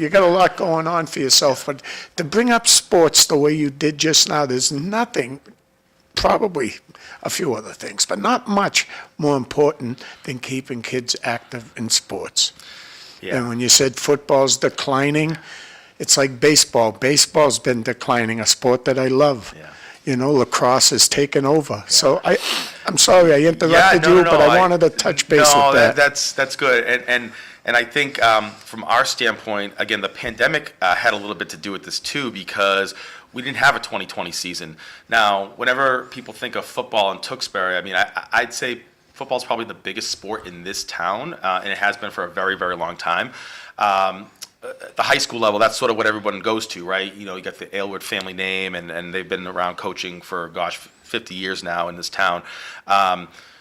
You got a lot going on for yourself, but to bring up sports the way you did just now, there's nothing, probably a few other things, but not much more important than keeping kids active in sports. Yeah. And when you said football's declining, it's like baseball. Baseball's been declining, a sport that I love. Yeah. You know, lacrosse has taken over. Yeah. So I'm sorry I interrupted but I wanted to touch base with that. That's good. And I think from our standpoint, again, the pandemic had a little bit to do with this too, because we didn't have a 2020 season. Now, whenever people think of football in Tewksbury, I mean, I'd say football is probably the biggest sport in this town, and it has been for a very, very long time. The high school level, that's sort of what everyone goes to, right? You know, you got the Aylward family name, and they've been around coaching for, 50 years now in this town.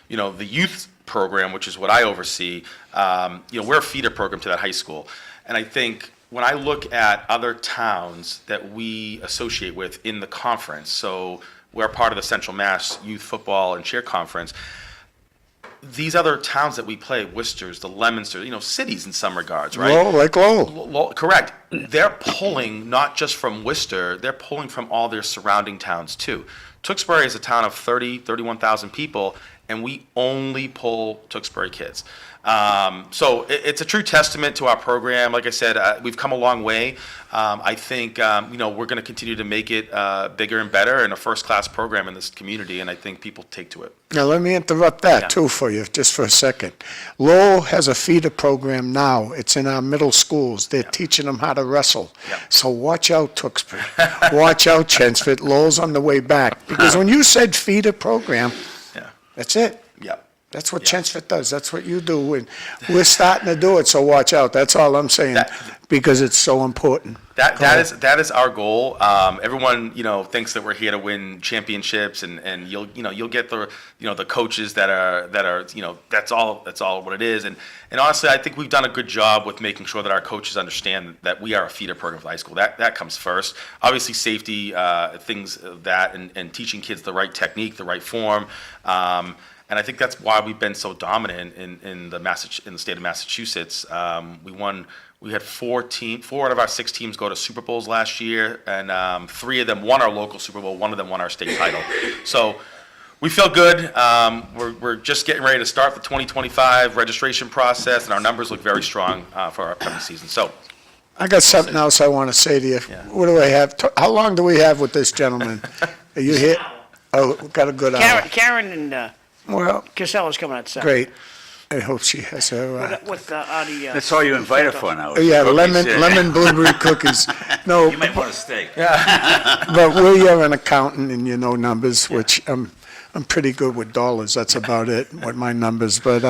You know, the youth program, which is what I oversee, you know, we're a feeder program to that high school. And I think when I look at other towns that we associate with in the conference, so we're part of the Central Mass Youth Football and Cheer Conference, these other towns that we play, Worcester's, the Leominster, you know, cities in some regards, right? Lowell. Correct. They're pulling not just from Worcester, they're pulling from all their surrounding towns too. Tewksbury is a town of 31,000 people, and we only pull Tewksbury kids. So it's a true testament to our program. Like I said, we've come a long way. I think, you know, we're going to continue to make it bigger and better, and a first-class program in this community, and I think people take to it. Now, let me interrupt that, too, for you, just for a second. Lowell has a feeder program now. It's in our middle schools. They're teaching them how to wrestle. Yeah. So watch out, Tewksbury. Watch out, Chelmsford. Lowell's on the way back. Because when you said feeder program, that's it. Yeah. That's what Chelmsford does. That's what you do. And we're starting to do it, so watch out. That's all I'm saying, because it's so important. That is our goal. Everyone, you know, thinks that we're here to win championships, and you'll get the coaches that are you know, that's all what it is. And honestly, I think we've done a good job with making sure that our coaches understand that we are a feeder program for high school. That comes first. Obviously, safety, things of that, and teaching kids the right technique, the right form. And I think that's why we've been so dominant in the state of Massachusetts. We had four out of our 6 teams go to Super Bowls last year, and 3 of them won our local Super Bowl. 1 of them won our state title. So we feel good. We're just getting ready to start the 2025 registration process, and our numbers look very strong for our upcoming season. So I got something else I want to say to you. Yeah. What do I have? How long do we have with this gentleman? Are you here? Oh, we've got a good hour. Karen and Cassella's coming at 7. Great. I hope she has her. With Audie. That's all you invite her for now. Yeah, lemon blueberry cookies. No, you might want a steak. But we're an accountant, and you know numbers, which I'm pretty good with dollars. That's about it with my numbers. But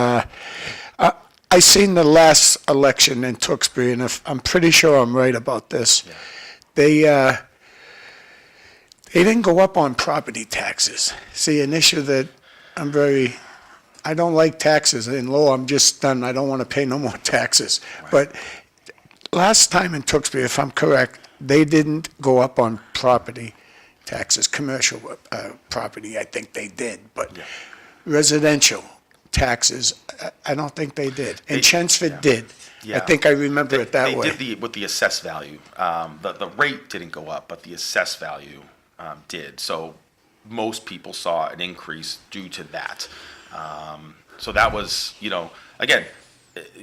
I seen the last election in Tewksbury, and I'm pretty sure I'm right about this. Yeah. They didn't go up on property taxes. See, an issue that I don't like taxes. In Lowell, I'm just done. I don't want to pay no more taxes. Right. But last time in Tewksbury, if I'm correct, they didn't go up on property taxes, commercial property, I think they did. But residential taxes, I don't think they did. And Chelmsford did. Yeah. I think I remember it that way. They did with the assessed value. The rate didn't go up, but the assessed value did. So most people saw an increase due to that. So that was, you know, again,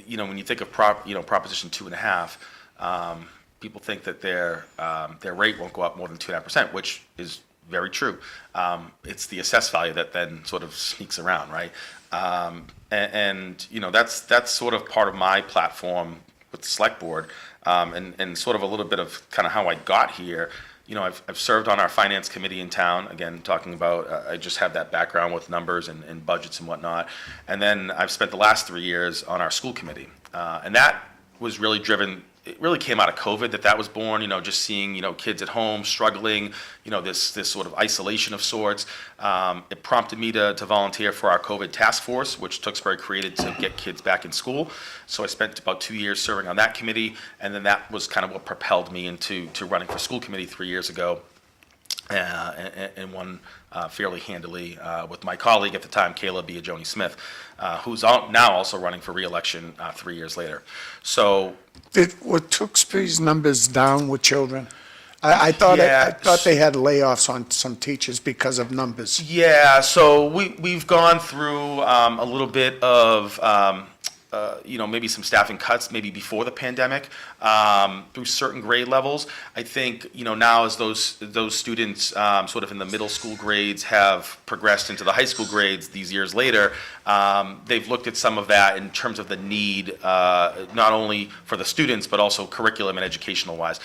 you know, when you think of Proposition 2.5, people think that their rate won't go up more than 2.5%, which is very true. It's the assessed value that then sort of sneaks around, right? And you know, that's sort of part of my platform with the Selectboard, and sort of a little bit of kind of how I got here. You know, I've served on our finance committee in town, again, talking about, I just have that background with numbers and budgets and whatnot. And then I've spent the last 3 years on our school committee. And that was really driven, it really came out of COVID that was born, you know, just seeing, you know, kids at home struggling, you know, this sort of isolation of sorts. It prompted me to volunteer for our COVID task force, which Tewksbury created to get kids back in school. So I spent about 2 years serving on that committee, and then that was kind of what propelled me into running for school committee 3 years ago. and won fairly handily with my colleague at the time, Caleb Biagioni Smith, who's now also running for re-election 3 years later. So Were Tewksbury's numbers down with children? I thought Yeah. I thought they had layoffs on some teachers because of numbers. yeah, so we've gone through a little bit of maybe some staffing cuts maybe before the pandemic through certain grade levels. I think now as those students sort of in the middle school grades have progressed into the high school grades these years later, they've looked at some of that in terms of the need not only for the students but also curriculum and educational wise.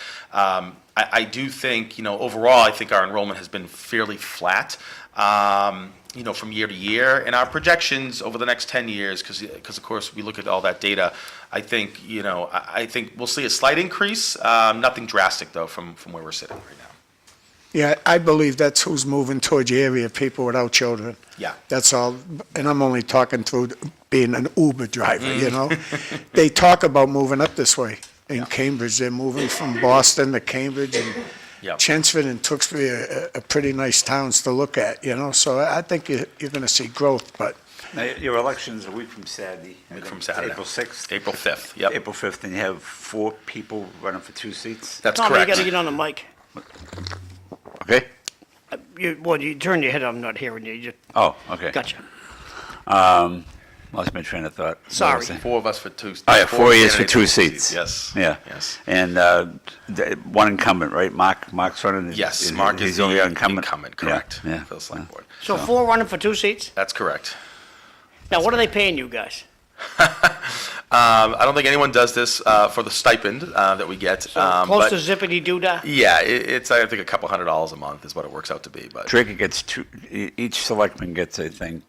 I do think overall I think our enrollment has been fairly flat. From year to year, and our projections over the next 10 years, because of course we look at all that data, I think we'll see a slight increase, nothing drastic though from where we're sitting right now. Yeah, I believe that's who's moving towards your area, people without children. Yeah. That's all, and I'm only talking through being an Uber driver, They talk about moving up this way. In Cambridge, they're moving from Boston to Cambridge, and Yep. Chelmsford and Tewksbury are pretty nice towns to look at, So I think you're going to see growth, but Now, your election's a week from Saturday. I Week think from it's Saturday. April 6th. April 5th, yep. April 5th, and you have 4 people running for 2 seats. That's Tom, you correct. gotta get on the mic. Okay. You turn your head, I'm not hearing you. You just, Oh, okay. gotcha. Lost my train of thought. Sorry. What was I saying? 4 of us for 2. Oh, yeah, 4 years for candidates 2 seats. Yes. Yeah. Yes. And one incumbent, right? Mark's running. Yes, Mark is he's the only incumbent, correct, Yeah. for the select board. So 4 running for 2 seats? That's correct. Now, what are they paying you guys? I don't think anyone does this for the stipend that we get. Close but to zippity doo-dah? yeah, it's I think a couple $100 a month is what it works out to be. But Draker gets each selectman gets, I think,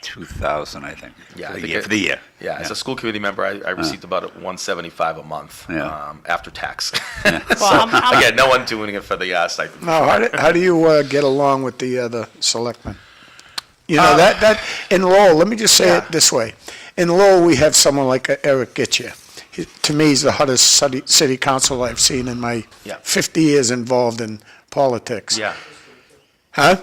2,000, I think. Yeah, I for think for the year. yeah, as a school committee member, I received about $175 a month Yeah. after tax. Well, I'm- Again, no one doing it for the stipend. now, how do you get along with the other selectmen? That in Lowell, let me just say Yeah. it this way. In Lowell, we have someone like Eric Gitcher. To me, he's the hottest city council I've seen in my Yeah. 50 years involved in politics. Yeah. Huh?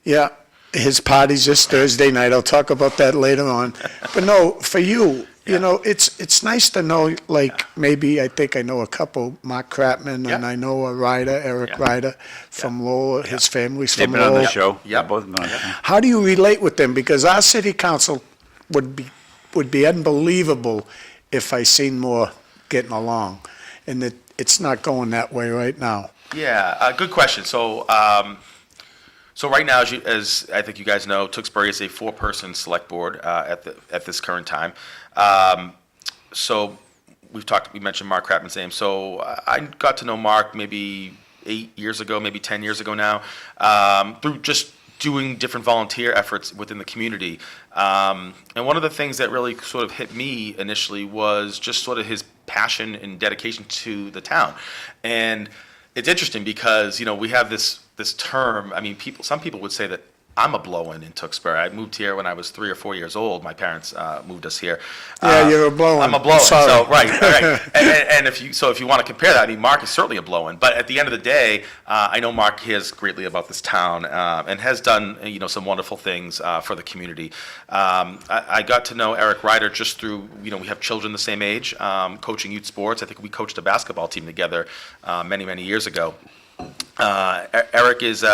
Yeah, his party's this Thursday night. I'll talk about that later on. But no, for you, it's nice to know, like, maybe I think I know a couple, Mark Kratman, and Yeah. I know a Ryder, Eric Yeah. Ryder from Lowell, his family's They've from been on the Lowell. show. Yeah. They've both been on the show. How do you relate with them? Because our city council would be unbelievable if I seen more getting along. And it's not going that way right now. Yeah, good question. So right now, as I think you guys know, Tewksbury is a 4-person select board at this current time. So we mentioned Mark Kratman's name. So I got to know Mark maybe 8 years ago, maybe 10 years ago now, through just doing different volunteer efforts within the community. And one of the things that really sort of hit me initially was just sort of his passion and dedication to the town. And it's interesting because, we have this term. I mean, some people would say that I'm a blow-in Tewksbury. I moved here when I was 3 or 4 years old. My parents moved us here. Yeah, you're a blow-in. I'm a blow-in. Sorry. So right. And if you want to compare that, I mean, Mark is certainly a blow-in. But at the end of the day, I know Mark cares greatly about this town and has done some wonderful things for the community. I got to know Eric Ryder just through we have children the same age, coaching youth sports. I think we coached a basketball team together many years ago. Eric is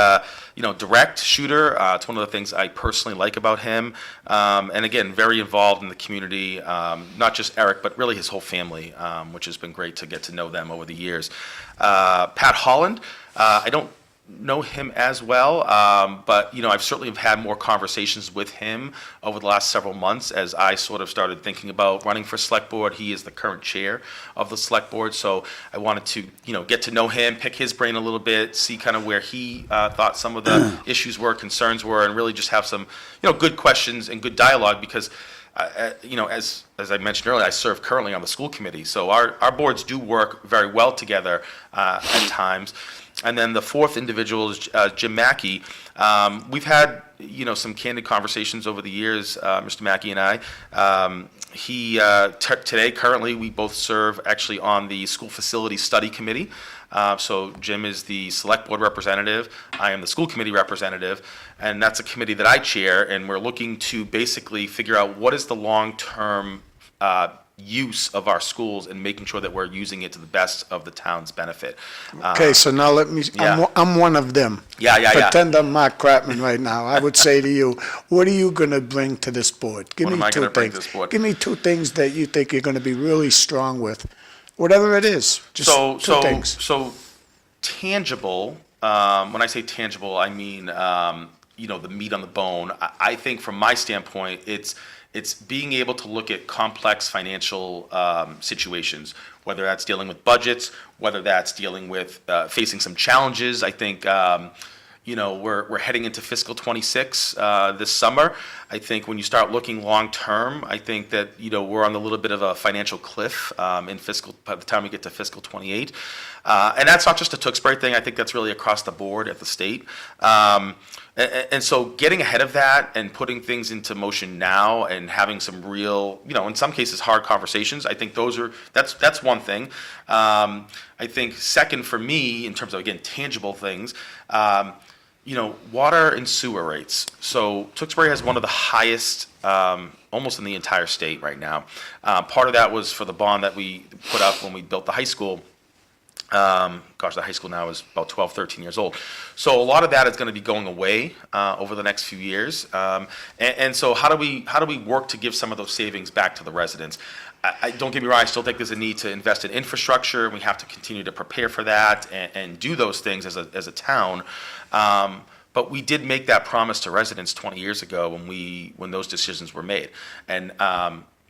direct shooter. It's one of the things I personally like about him. And again, very involved in the community, not just Eric, but really his whole family, which has been great to get to know them over the years. Pat Holland, I don't know him as well, but I've certainly had more conversations with him over the last several months as I sort of started thinking about running for select board. He is the current chair of the select board, so I wanted to get to know him, pick his brain a little bit, see kind of where he thought some of the issues were, concerns were, and really just have some good questions and good dialogue because as I mentioned earlier, I serve currently on the school committee, so our boards do work very well together at times. And then the 4th individual is Jim Mackey. We've had some candid conversations over the years, Mr. Mackey and I. Today, currently, we both serve actually on the School Facility Study Committee. So Jim is the Select Board representative, I am the School Committee representative, and that's a committee that I chair, and we're looking to basically figure out what is the long-term use of our schools and making sure that we're using it to the best of the town's benefit. Okay, so now let me, yeah. I'm one of them. Yeah. Pretend I'm Mark Kratman right now. I would say to you, what are you going to bring to this board? Give What me am I two gonna bring things. to this board? Give me two things that you think you're going to be really strong with, whatever it is. Just two things. So tangible, when I say tangible, I mean, the meat on the bone. I think from my standpoint, it's being able to look at complex financial situations, whether that's dealing with budgets, whether that's dealing with facing some challenges. I think, we're heading into fiscal 26 this summer. I think when you start looking long term, I think that, we're on a little bit of a financial cliff by the time we get to fiscal 28. And that's not just a Tewksbury thing. I think that's really across the board at the state. And so getting ahead of that and putting things into motion now and having some real, in some cases, hard conversations, I think that's one thing. I think second for me, in terms of, again, tangible things, water and sewer rates. So Tewksbury has one of the highest, almost in the entire state right now. Part of that was for the bond that we put up when we built the high school. The high school now is about 12, 13 years old. So a lot of that is going to be going away over the next few years. And so how do we work to give some of those savings back to the residents? I don't get me wrong, I still think there's a need to invest in infrastructure, and we have to continue to prepare for that and do those things as a town. But we did make that promise to residents 20 years ago when those decisions were made. And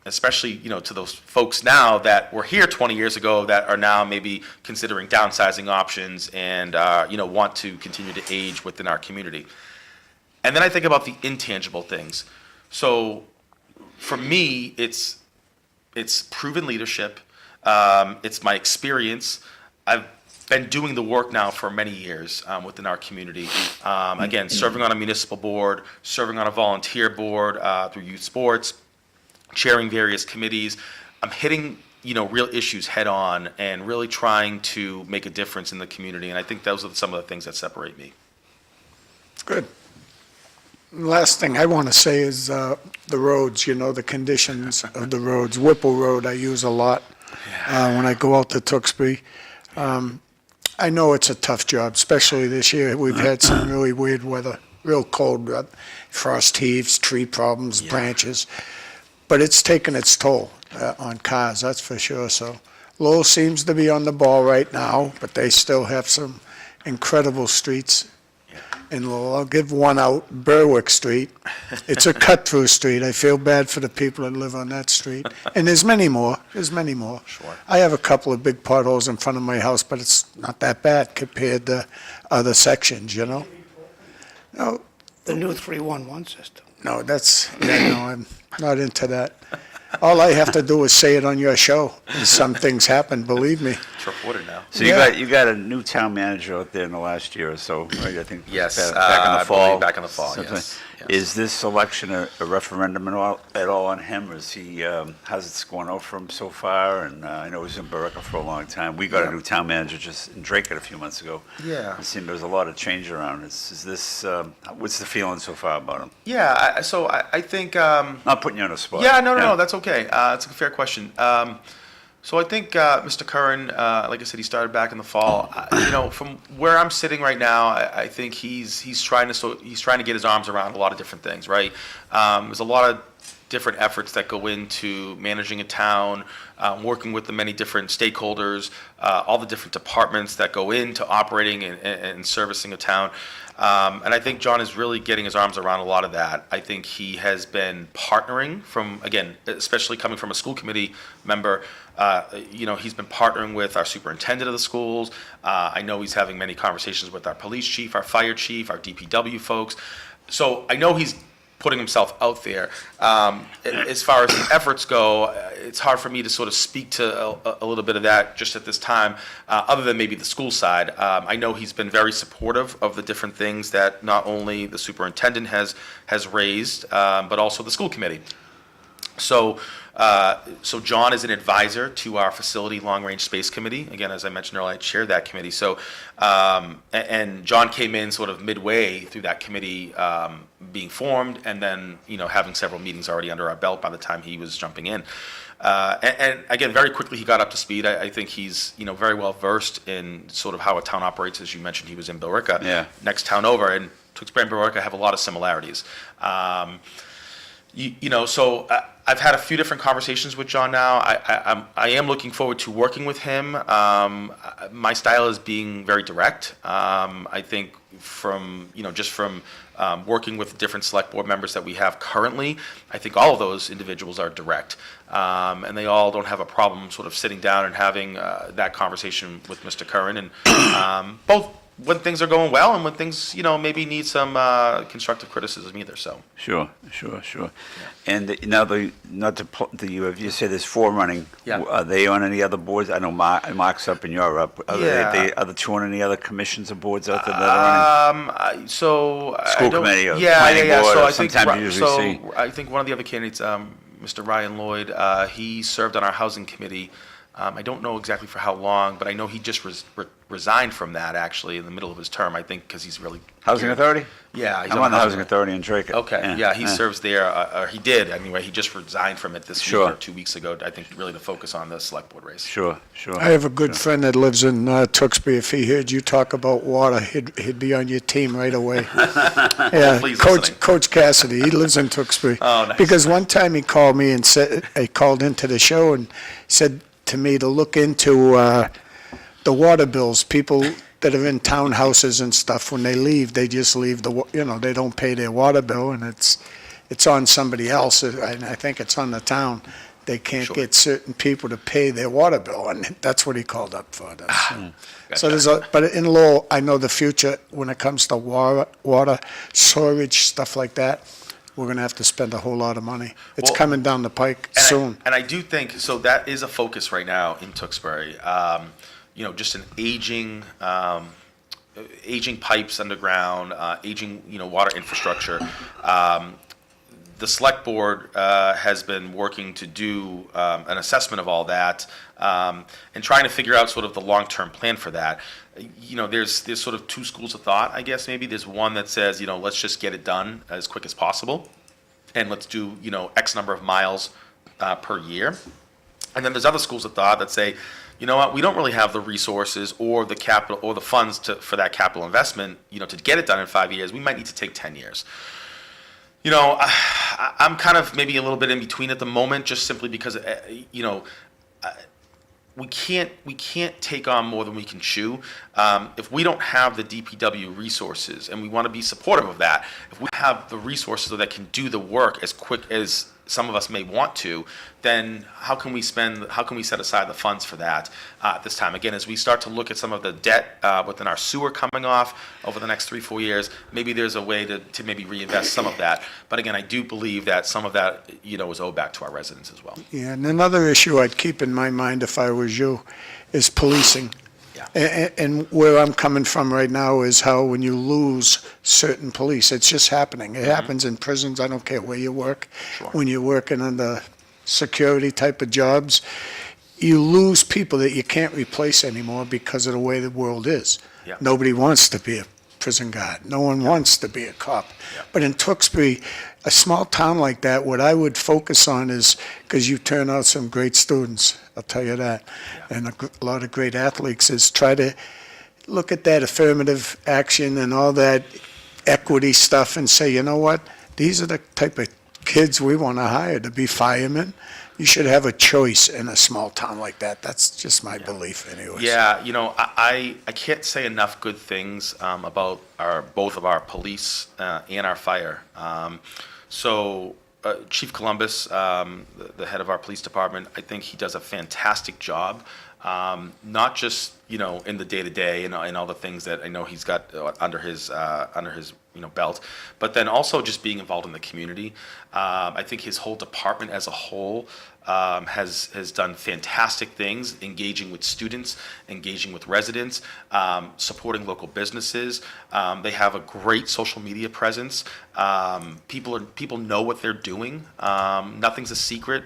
especially, to those folks now that were here 20 years ago that are now maybe considering downsizing options and, want to continue to age within our community. And then I think about the intangible things. So for me, it's proven leadership. It's my experience. I've been doing the work now for many years within our community. Again, serving on a municipal board, serving on a volunteer board through youth sports, chairing various committees. I'm hitting, real issues head on and really trying to make a difference in the community. And I think those are some of the things that separate me. Good. Last thing I want to say is the roads, the conditions of the roads. Whipple Road I use a lot when I go out to Tewksbury. I know it's a tough job, especially this year. We've had some really weird weather, real cold, frost heaves, tree problems, branches. But it's taken its toll on cars, that's for sure. So Lowell seems to be on the ball right now, but they still have some incredible streets in Lowell. I'll give one out, Berwick Street. It's a cut-through street. I feel bad for the people that live on that street. And there's many more. Sure. I have a couple of big potholes in front of my house, but it's not that bad compared to other sections, No, The new 311 system. no, I'm not into that. All I have to do is say it on your show, and some things happen, believe me. It's reported now. So you got a new town manager out there in the last year or so, right? I think Yes, back in I the fall. believe back in the fall, Sometime. yes. Is this election a referendum at all on him, or is he? How's it going out for him so far? And I know he was in Berica for a long time. We got a new town manager just in Drake a few months ago. Yeah. It seemed there was a lot of change around. Is this? What's the feeling so far about him? Yeah, I think. Not putting you on the spot. Yeah, no, that's okay. It's a fair question. So I think Mr. Curran, like I said, he started back in the fall. From where I'm sitting right now, I think he's trying to get his arms around a lot of different things. Right? There's a lot of different efforts that go into managing a town, working with the many different stakeholders, all the different departments that go into operating and servicing a town. And I think John is really getting his arms around a lot of that. I think he has been partnering especially coming from a school committee member, he's been partnering with our superintendent of the schools. I know he's having many conversations with our police chief, our fire chief, our DPW folks. So I know he's putting himself out there. As far as the efforts go, it's hard for me to sort of speak to a little bit of that just at this time, other than maybe the school side. I know he's been very supportive of the different things that not only the superintendent has raised, but also the school committee. So So John is an advisor to our facility long-range space committee. Again, as I mentioned earlier, I chaired that committee. So, and John came in sort of midway through that committee being formed, and then having several meetings already under our belt by the time he was jumping in. And again, very quickly he got up to speed. I think he's very well versed in sort of how a town operates. As you mentioned, he was in Billerica, next town over, and Tewksbury and Billerica have a lot of similarities. So I've had a few different conversations with John now. I am looking forward to working with him. My style is being very direct. I think from working with different select board members that we have currently, I think all of those individuals are direct. And they all don't have a problem sort of sitting down and having that conversation with Mr. Curran, and both when things are going well and when things, maybe need some constructive criticism either, so. Sure. And now you said there's 4 running. Yeah. Are they on any other boards? I know Mark's up and you're up. Are the 2 on any other commissions or boards out there that are running? School committee or planning board, So or sometimes you usually see. I think one of the other candidates, Mr. Ryan Lloyd, he served on our housing committee. I don't know exactly for how long, but I know he just resigned from that actually in the middle of his term, I think, because he's really. Housing Authority? Yeah. He's I'm on the Housing Authority in Drake. Okay, yeah, he serves there, or he did, anyway, he just resigned from it this week or 2 weeks ago, I think, really to focus on the select board race. Sure. I have a good friend that lives in Tewksbury. If he heard you talk about water, he'd be on your team right away. Yeah, Please Coach Cassidy, he lives in Tewksbury. Oh, nice. Because one time he called me and said, he called into the show and said to me to look into the water bills. People that are in townhouses and stuff, when they leave, they just leave they don't pay their water bill, and it's on somebody else. And I think it's on the town. They can't get certain people to pay their water bill, and that's what he called up for. So there's but in Lowell, I know the future when it comes to water storage, stuff like that. We're going to have to spend a whole lot of money. It's coming down the pike soon. And I do think, so that is a focus right now in Tewksbury. Just an aging pipes underground, aging, water infrastructure. The select board has been working to do an assessment of all that and trying to figure out sort of the long-term plan for that. There's sort of 2 schools of thought, I guess, maybe. There's one that says, let's just get it done as quick as possible, and let's do, X number of miles per year. And then there's other schools of thought that say, we don't really have the resources or the capital or the funds for that capital investment, to get it done in 5 years. We might need to take 10 years. I'm kind of maybe a little bit in between at the moment, just simply because, we can't take on more than we can chew. If we don't have the DPW resources, and we want to be supportive of that, if we have the resources that can do the work as quick as some of us may want to, then how can we set aside the funds for that at this time? Again, as we start to look at some of the debt within our sewer coming off over the next 3-4 years, maybe there's a way to maybe reinvest some of that. But again, I do believe that some of that, is owed back to our residents as well. Yeah, and another issue I'd keep in my mind if I was you is policing. Yeah. And where I'm coming from right now is how when you lose certain police, it's just happening. It happens in prisons. I don't care where you work. Sure. When you're working under security type of jobs, you lose people that you can't replace anymore because of the way the world is. Yeah. Nobody wants to be a prison guard. No one wants to be a cop. Yeah. But in Tewksbury, a small town like that, what I would focus on is, because you turn out some great students, I'll tell you that, and a lot of great athletes, is try to look at that affirmative action and all that equity stuff and say, you know what, these are the type of kids we want to hire to be firemen. You should have a choice in a small town like that. That's just my belief anyways. Yeah, I can't say enough good things about both of our police and our fire. Chief Columbus, the head of our police department, I think he does a fantastic job, not just, in the day-to-day and all the things that I know he's got under his belt, but then also just being involved in the community. I think his whole department as a whole has done fantastic things, engaging with students, engaging with residents, supporting local businesses. They have a great social media presence. People know what they're doing. Nothing's a secret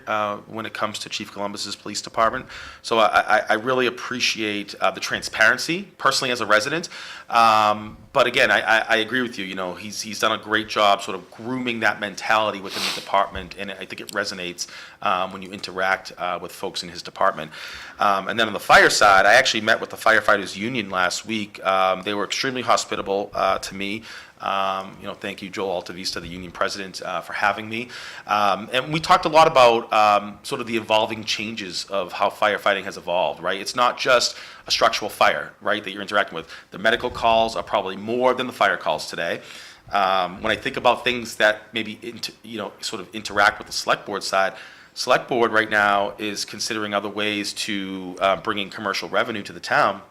when it comes to Chief Columbus's police department. So I really appreciate the transparency, personally as a resident. But again, I agree with you. You know, he's done a great job sort of grooming that mentality within the department, and I think it resonates when you interact with folks in his department. And then on the fire side, I actually met with the firefighters union last week. They were extremely hospitable to me. Thank you, Joel Altavista, the union president, for having me. And we talked a lot about sort of the evolving changes of how firefighting has evolved, right? It's not just a structural fire, right, that you're interacting with. The medical calls are probably more than the fire calls today. When I think about things that maybe, sort of interact with the select board side, select board right now is considering other ways to bring in commercial revenue to the town.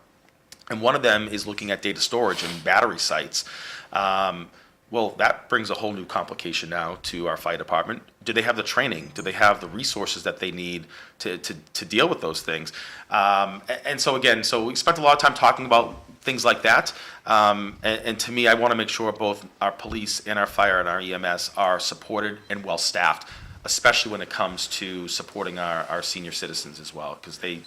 And one of them is looking at data storage and battery sites. Well, that brings a whole new complication now to our fire department. Do they have the training? Do they have the resources that they need to deal with those things? And so again, we spent a lot of time talking about things like that. And to me, I want to make sure both our police and our fire and our EMS are supported and well-staffed, especially when it comes to supporting our senior citizens as well, because they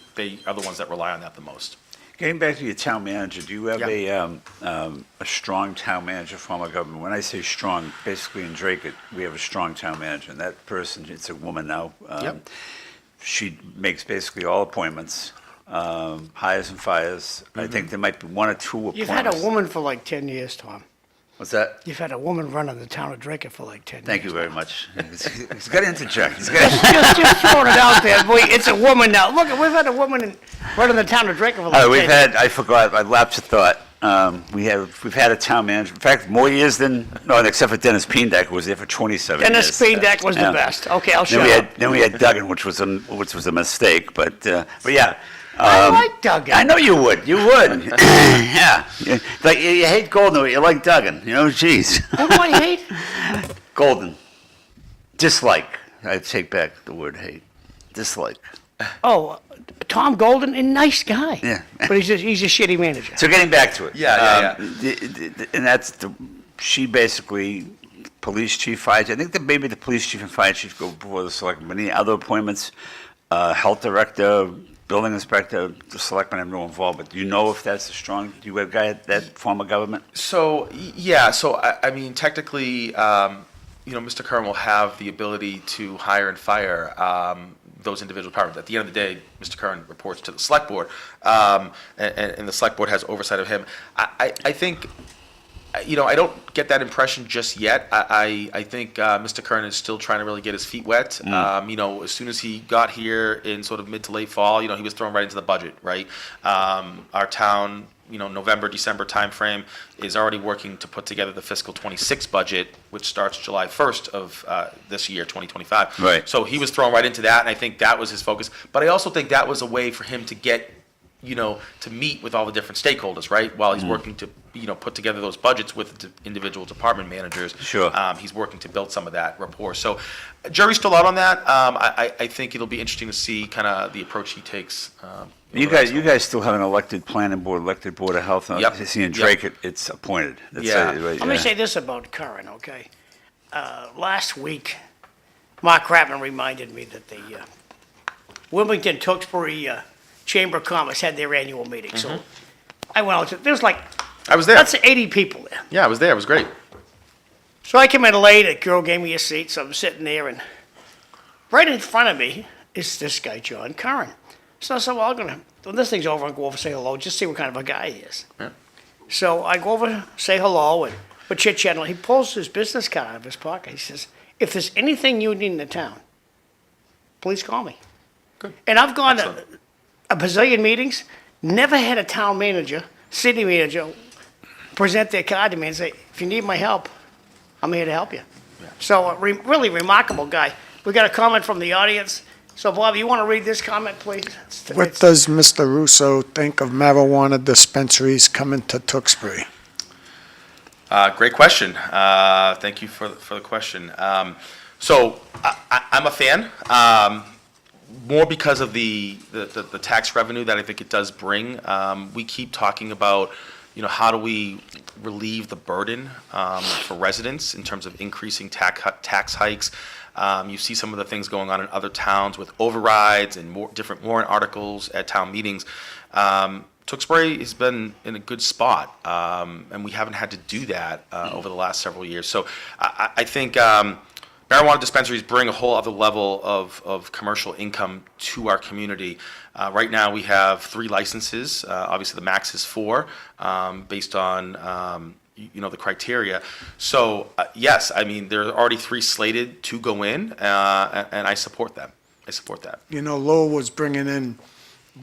are the ones that rely on that the most. Getting back to your town manager, do you have Yeah. a strong town manager form of government? When I say strong, basically in Drake, we have a strong town manager, and that person, it's a woman now. Yep. She makes basically all appointments, hires and fires. I think there might be one or two appointments. You've had a woman for like 10 years, Tom. What's that? You've had a woman running the town of Drake for like 10 years. Thank you very much. He's got to interject. He's got to... Just throwing it out there, boy. It's a woman now. Look, we've had a woman running the town of Drake for like 10 We've years. had, I forgot, I lapsed a thought. We've had a town manager, in fact, more years than, no, except for Dennis Peendeck, who was there for 27 years. Dennis Peendeck was Yeah. the best. Okay, I'll shut Then up. we had Duggan, which was a mistake, but yeah. I like Duggan. I know you would. You would. Yeah. Like you hate Golden, but you like Duggan. You know, jeez. Who do I hate? Golden. Dislike. I take back the word hate. Dislike. Oh, Tom Golden, a nice guy. Yeah. But he's a shitty manager. So getting back to it. Yeah. And that's she basically, police chief, fire chief. I think that maybe the police chief and fire chief go before the selectmen. Any other appointments? Health director, building inspector, the selectmen have no involvement. Do you know if that's a strong, do you have a guy at that form of government? So I mean, technically, Mr. Curran will have the ability to hire and fire those individual departments. At the end of the day, Mr. Curran reports to the select board, and the select board has oversight of him. I think, I don't get that impression just yet. I think Mr. Curran is still trying to really get his feet wet. As soon as he got here in sort of mid to late fall, he was thrown right into the budget, right? Our town, November, December timeframe is already working to put together the fiscal 26 budget, which starts July 1st of this year, 2025. Right. So he was thrown right into that, and I think that was his focus. But I also think that was a way for him to get to meet with all the different stakeholders, right? While he's working to, put together those budgets with the individual department managers. Sure. He's working to build some of that rapport. So jury's still out on that. I think it'll be interesting to see kind of the approach he takes. You guys still have an elected planning board, elected board of health. Yep. I see in Drake it's appointed. That's Yeah. right, Let me say this about Curran, okay? Last week, Mark Kratman reminded me that the Wilmington Tewksbury Chamber of Commerce had their annual meeting. So I went out to, there's like, I was there. that's 80 people there. Yeah, I was there. It was great. So I came in late, a girl gave me a seat, so I'm sitting there, and right in front of me is this guy, John Curran. So I said, well, when this thing's over, I'll go over and say hello, just see what kind of a guy he is. Yeah. So I go over, say hello, and we're chit-chatting. He pulls his business card out of his pocket. He says, if there's anything you need in the town, please call me. Good. And I've gone to Excellent. a bazillion meetings, never had a town manager, city manager, present their card to me and say, if you need my help, I'm here to help you. So a really remarkable guy. We got a comment from the audience. So Bob, you want to read this comment, please? What does Mr. Russo think of marijuana dispensaries coming to Tewksbury? Great question. Thank you for the question. So I'm a fan, more because of the tax revenue that I think it does bring. We keep talking about how do we relieve the burden for residents in terms of increasing tax hikes? You see some of the things going on in other towns with overrides and more different warrant articles at town meetings. Tewksbury has been in a good spot, and we haven't had to do that over the last several years. So I think marijuana dispensaries bring a whole other level of commercial income to our community. Right now, we have 3 licenses. Obviously, the max is 4, based on the criteria. So yes, I mean there are already 3 slated to go in, and I support them. I support that. Lowell was bringing in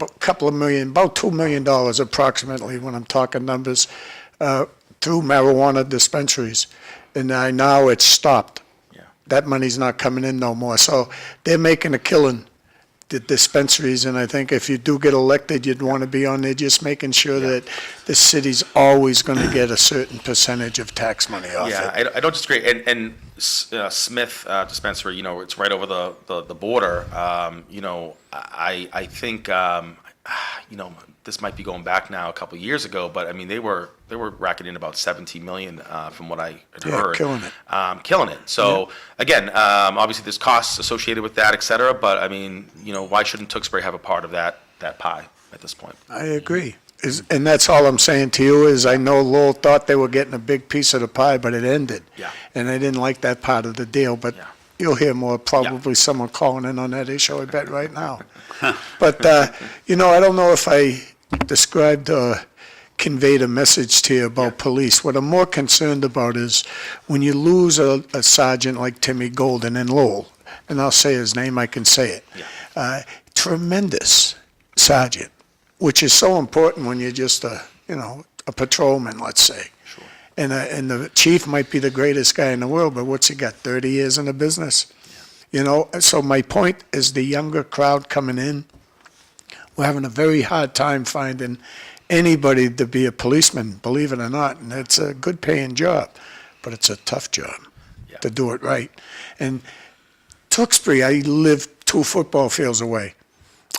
a couple of million, about $2 million approximately, when I'm talking numbers, through marijuana dispensaries. And now it's stopped. Yeah. That money's not coming in no more. So they're making a killing, the dispensaries. And I think if you do get elected, you'd want to be on there just making sure that the city's always going to get a certain percentage of tax money off it. Yeah, I don't disagree. And Smith dispensary, it's right over the border. I think this might be going back now a couple of years ago, but I mean they were racking in about 17 million from what I had heard. Killing it. So again, obviously there's costs associated with that, et cetera. But I mean, why shouldn't Tewksbury have a part of that pie at this point? I agree. And that's all I'm saying to you is I know Lowell thought they were getting a big piece of the pie, but it ended. Yeah. And I didn't like that part of the deal, but you'll hear more, probably someone calling in on that issue, I bet, right now. But, I don't know if I described or conveyed a message to you about police. What I'm more concerned about is when you lose a sergeant like Timmy Golden in Lowell, and I'll say his name, I can say it. Tremendous sergeant, which is so important when you're just a patrolman, let's say. Sure. And the chief might be the greatest guy in the world, but what's he got, 30 years in the business? So my point is the younger crowd coming in, we're having a very hard time finding anybody to be a policeman, believe it or not. And it's a good paying job, but it's a tough job to do it right. And Tewksbury, I live 2 football fields away.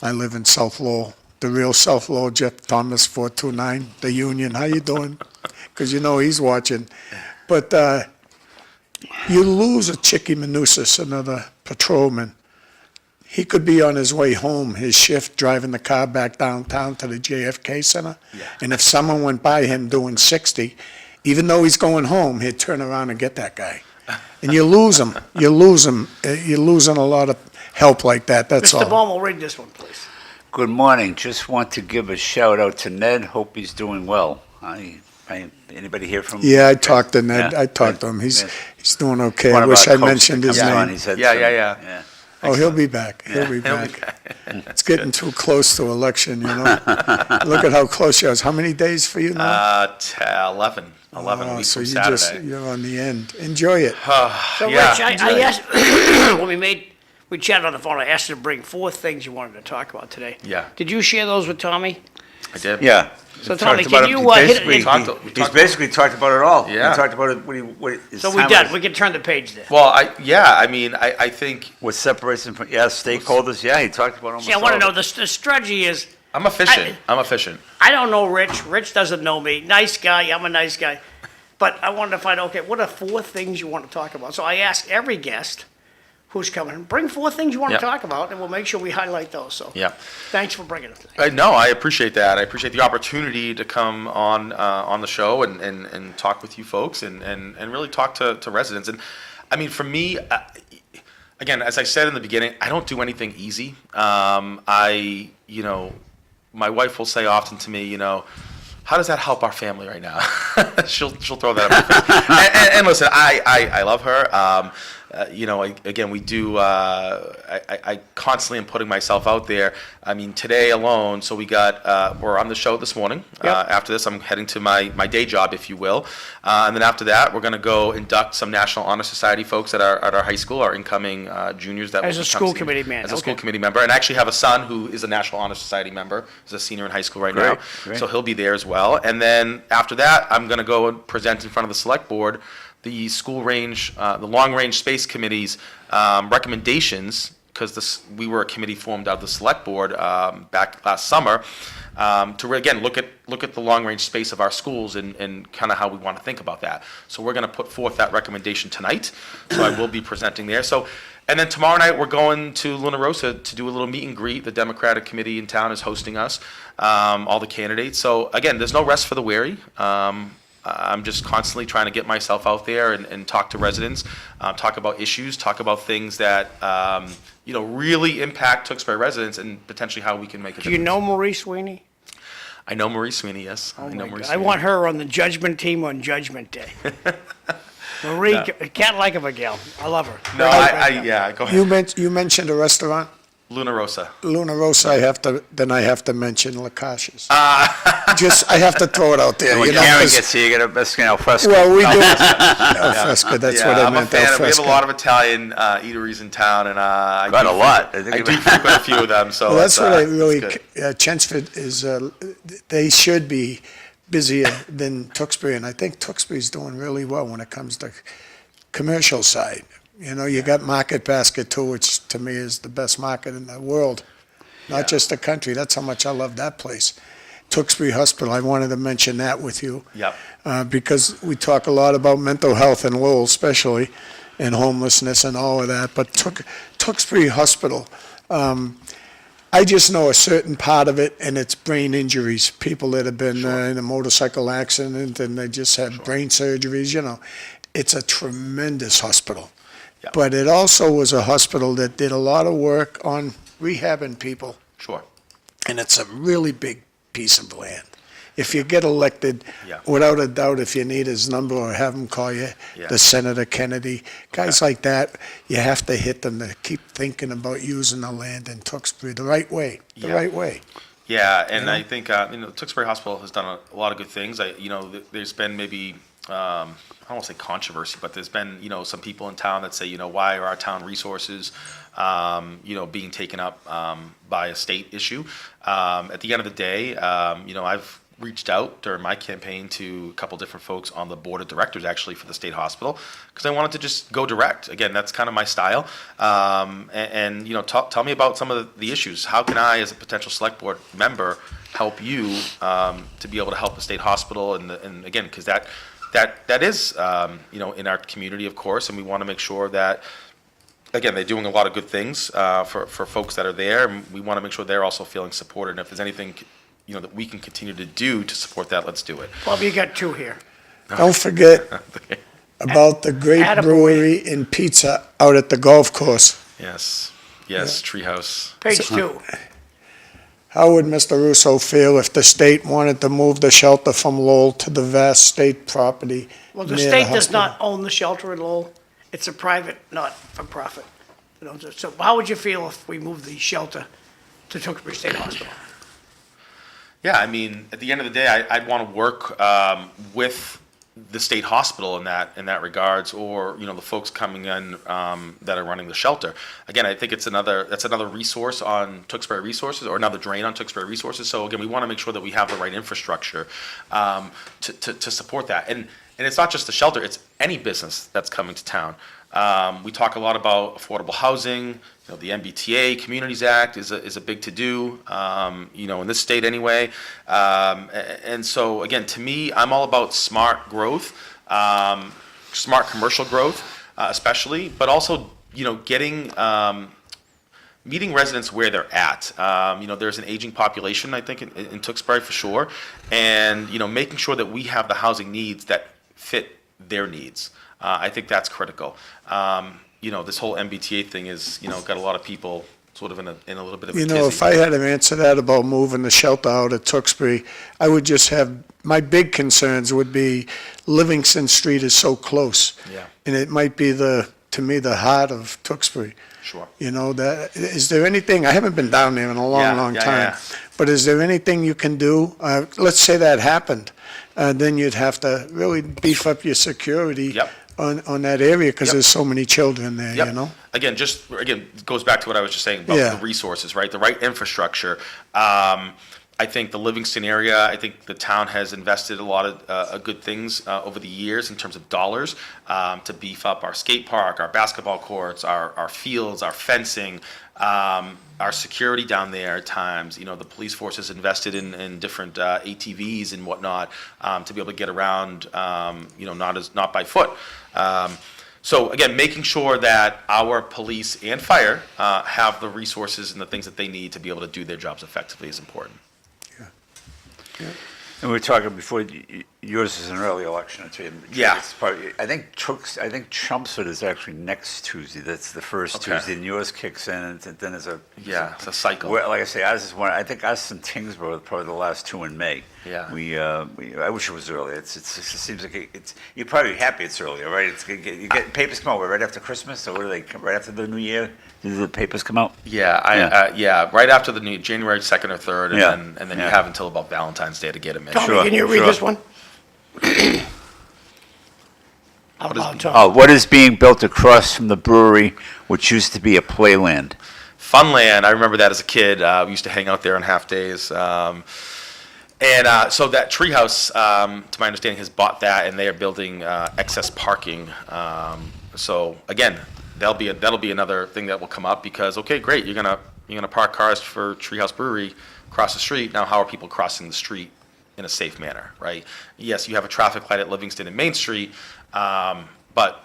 I live in South Lowell. The real South Lowell, Jeff Thomas, 429, the Union. How you doing? Because he's watching. But you lose a Chicky Manusis, another patrolman. He could be on his way home, his shift, driving the car back downtown to the JFK Center. Yeah. And if someone went by him doing 60, even though he's going home, he'd turn around and get that guy. And you lose him. You lose him. You're losing a lot of help like that. That's Mr. all. Bomil, read this one, please. Good morning. Just want to give a shout out to Ned. Hope he's doing well. Anybody hear from? Yeah, I talked to Ned. Yeah. I talked to him. He's doing okay. One I of wish our I coaches mentioned that his comes on, name. he said Yeah, some- yeah. Oh, he'll be back. He'll be he'll be back. It's getting too close to election, Look at how close you are. How many days for you now? 11 Oh, weeks so from you Saturday. you're on the end. Enjoy it. So, Yeah. Rich, I asked, when we chatted on the phone, I asked you to bring 4 things you wanted to talk about today. Yeah. Did you share those with Tommy? I did. Yeah. So, We Tommy, talked about can it. you He hit basically- it? He's basically talked about it all. Yeah. He talked about it. What his So we're time done. was- We can turn the page there. Well, I think What separates him from stakeholders? Yeah, he talked about almost See, I want to all know, of it. the strategy is, I'm efficient. I'm efficient. I don't know Rich. Rich doesn't know me. Nice guy. I'm a nice guy. But I wanted to find out, okay, what are 4 things you want to talk about? So I ask every guest who's coming, bring 4 things you want Yep. to talk about, and we'll make sure we highlight those. So Yeah. thanks for bringing it today. No, I appreciate that. I appreciate the opportunity to come on the show and talk with you folks and really talk to residents. And I mean, for me, again, as I said in the beginning, I don't do anything easy. My wife will say often to me, how does that help our family right now? she'll throw that up. And listen, I love her. Again, we do. I constantly am putting myself out there. I mean, today alone, so we're on the show this morning. Yep. After this, I'm heading to my day job, if you will, and then after that, we're going to go induct some National Honor Society folks at our high school, our incoming juniors. That As will a be school coming- committee man, as a okay. school committee member, and I actually have a son who is a National Honor Society member. He's a senior in high school right now, Great. so he'll be there as well. And then after that, I'm going to go and present in front of the select board the school range, the long range space committee's recommendations because we were a committee formed out of the select board back last summer to again look at the long range space of our schools and kind of how we want to think about that. So we're going to put forth that recommendation tonight. So I will be presenting there. So. And then tomorrow night, we're going to Luna Rosa to do a little meet and greet. The Democratic Committee in town is hosting us, all the candidates. So again, there's no rest for the weary. I'm just constantly trying to get myself out there and talk to residents, talk about issues, talk about things that, really impact Tewksbury residents and potentially how we can make a Do you difference. know Marie Sweeney? I know Marie Sweeney, yes. Oh I know my Marie God. I Sweeney. want her on the judgment team on Judgment Day. Marie, can't like of a gal. I love her. No, yeah, go ahead. You mentioned a restaurant, Luna Rosa. Luna Rosa. I have to mention Lakash's. I have to throw it out there. When you know, Karen 'cause- gets here, you get a biscuit al fresco. well, we do. Al fresco. That's Yeah, what I I'm a meant. fan. Al We have a fresco. lot of Italian eateries in town, and I Got do a lot. I do frequent a few of them. So Well, that's it's, what I it's really. good. Chelmsford is. They should be busier than Tewksbury, and I think Tewksbury's doing really well when it comes to commercial side. You know, you got Market Basket too, which to me is the best market in the world, not just the country. That's how much I love that place. Tewksbury Hospital, I wanted to mention that with you. Yep. Because we talk a lot about mental health in Lowell especially, and homelessness and all of that, but Tewksbury Hospital, I just know a certain part of it, and it's brain injuries. People that have been in a motorcycle accident and they just had brain surgeries, you know. It's a tremendous hospital. Yeah. But it also was a hospital that did a lot of work on rehabbing people, Sure. and it's a really big piece of land. If you get elected, Yeah. without a doubt, if you need his number or have him call you, Yeah. the Senator Kennedy, guys like that, you have to hit them to keep thinking about using the land in Tewksbury the right way, the Yeah. right way. Yeah, and I think Tewksbury Hospital has done a lot of good things. There's been maybe I don't want to say controversy, but there's been some people in town that say why are our town resources being taken up by a state issue. At the end of the day, I've reached out during my campaign to a couple different folks on the board of directors actually for the state hospital because I wanted to just go direct. Again, that's kind of my style. Tell me about some of the issues. How can I, as a potential select board member, help you to be able to help the state hospital? And again, because that is in our community, of course, and we want to make sure that. Again, they're doing a lot of good things for folks that are there, and we want to make sure they're also feeling supported. And if there's anything that we can continue to do to support that, let's do it. Bob, you got two here. Don't forget about the great Attaboy. brewery and pizza out at the golf course. Yes, Treehouse. Page two. How would Mr. Russo feel if the state wanted to move the shelter from Lowell to the vast state property? Well, the near state does hospital? not own the shelter in Lowell. It's a private, not for profit. So how would you feel if we moved the shelter to Tewksbury State Hospital? Yeah, I mean, at the end of the day, I'd want to work with the state hospital in that regards, or the folks coming in that are running the shelter. Again, I think that's another resource on Tewksbury Resources, or another drain on Tewksbury Resources. So again, we want to make sure that we have the right infrastructure to support that. And it's not just the shelter; it's any business that's coming to town. We talk a lot about affordable housing. The MBTA Communities Act is a big to-do, in this state anyway. And so, again, to me, I'm all about smart growth, smart commercial growth, especially, but also, getting, meeting residents where they're at. There's an aging population, I think, in Tewksbury for sure, and, making sure that we have the housing needs that fit their needs. I think that's critical. This whole MBTA thing is, got a lot of people sort of in a little bit of a tizzy. If I had to answer that about moving the shelter out of Tewksbury, I would just have, my big concerns would be Livingston Street is so close. Yeah. And it might be to me, the heart of Tewksbury. Sure. Is there anything, I haven't been down there in a long time, Yeah. but is there anything you can do? Let's say that happened, then you'd have to really beef up your security. Yep. On that area, because Yep. there's so many children there, Yep. Again, it goes back to what I was just saying about Yeah. the resources, right? The right infrastructure. I think the Livingston area, I think the town has invested a lot of good things over the years in terms of dollars to beef up our skate park, our basketball courts, our fields, our fencing, our security down there at times. You know, the police force has invested in different ATVs and whatnot to be able to get around, you know, not by foot. So again, making sure that our police and fire have the resources and the things that they need to be able to do their jobs effectively is important. And we were talking before, yours is an early election, I'd say. Yeah. It's probably, I think Chelmsford is actually next Tuesday. That's the first Okay. Tuesday, and yours kicks in, and then there's a... Yeah, it's a cycle. Well, like I say, ours is one, I think us and Tingsboro are probably the last two in May. Yeah. I wish it was early. It seems like you're probably happy it's earlier, right? You get, papers come out right after Christmas, or what do they, right after the New Year? Do the papers come out? Yeah, right after the new January 2nd or 3rd, and Yeah. then you Yeah. have until about Valentine's Day to get them in. Tommy, Sure, can you read sure. this one? Out loud, Tommy. Oh, what is being built across from the brewery, which used to be a playland? Funland, I remember that as a kid. We used to hang out there on half days. So that Treehouse, to my understanding, has bought that, and they are building excess parking. So again, that'll be another thing that will come up because okay, great, you're gonna park cars for Treehouse Brewery across the street. Now, how are people crossing the street in a safe manner, right? Yes, you have a traffic light at Livingston and Main Street, but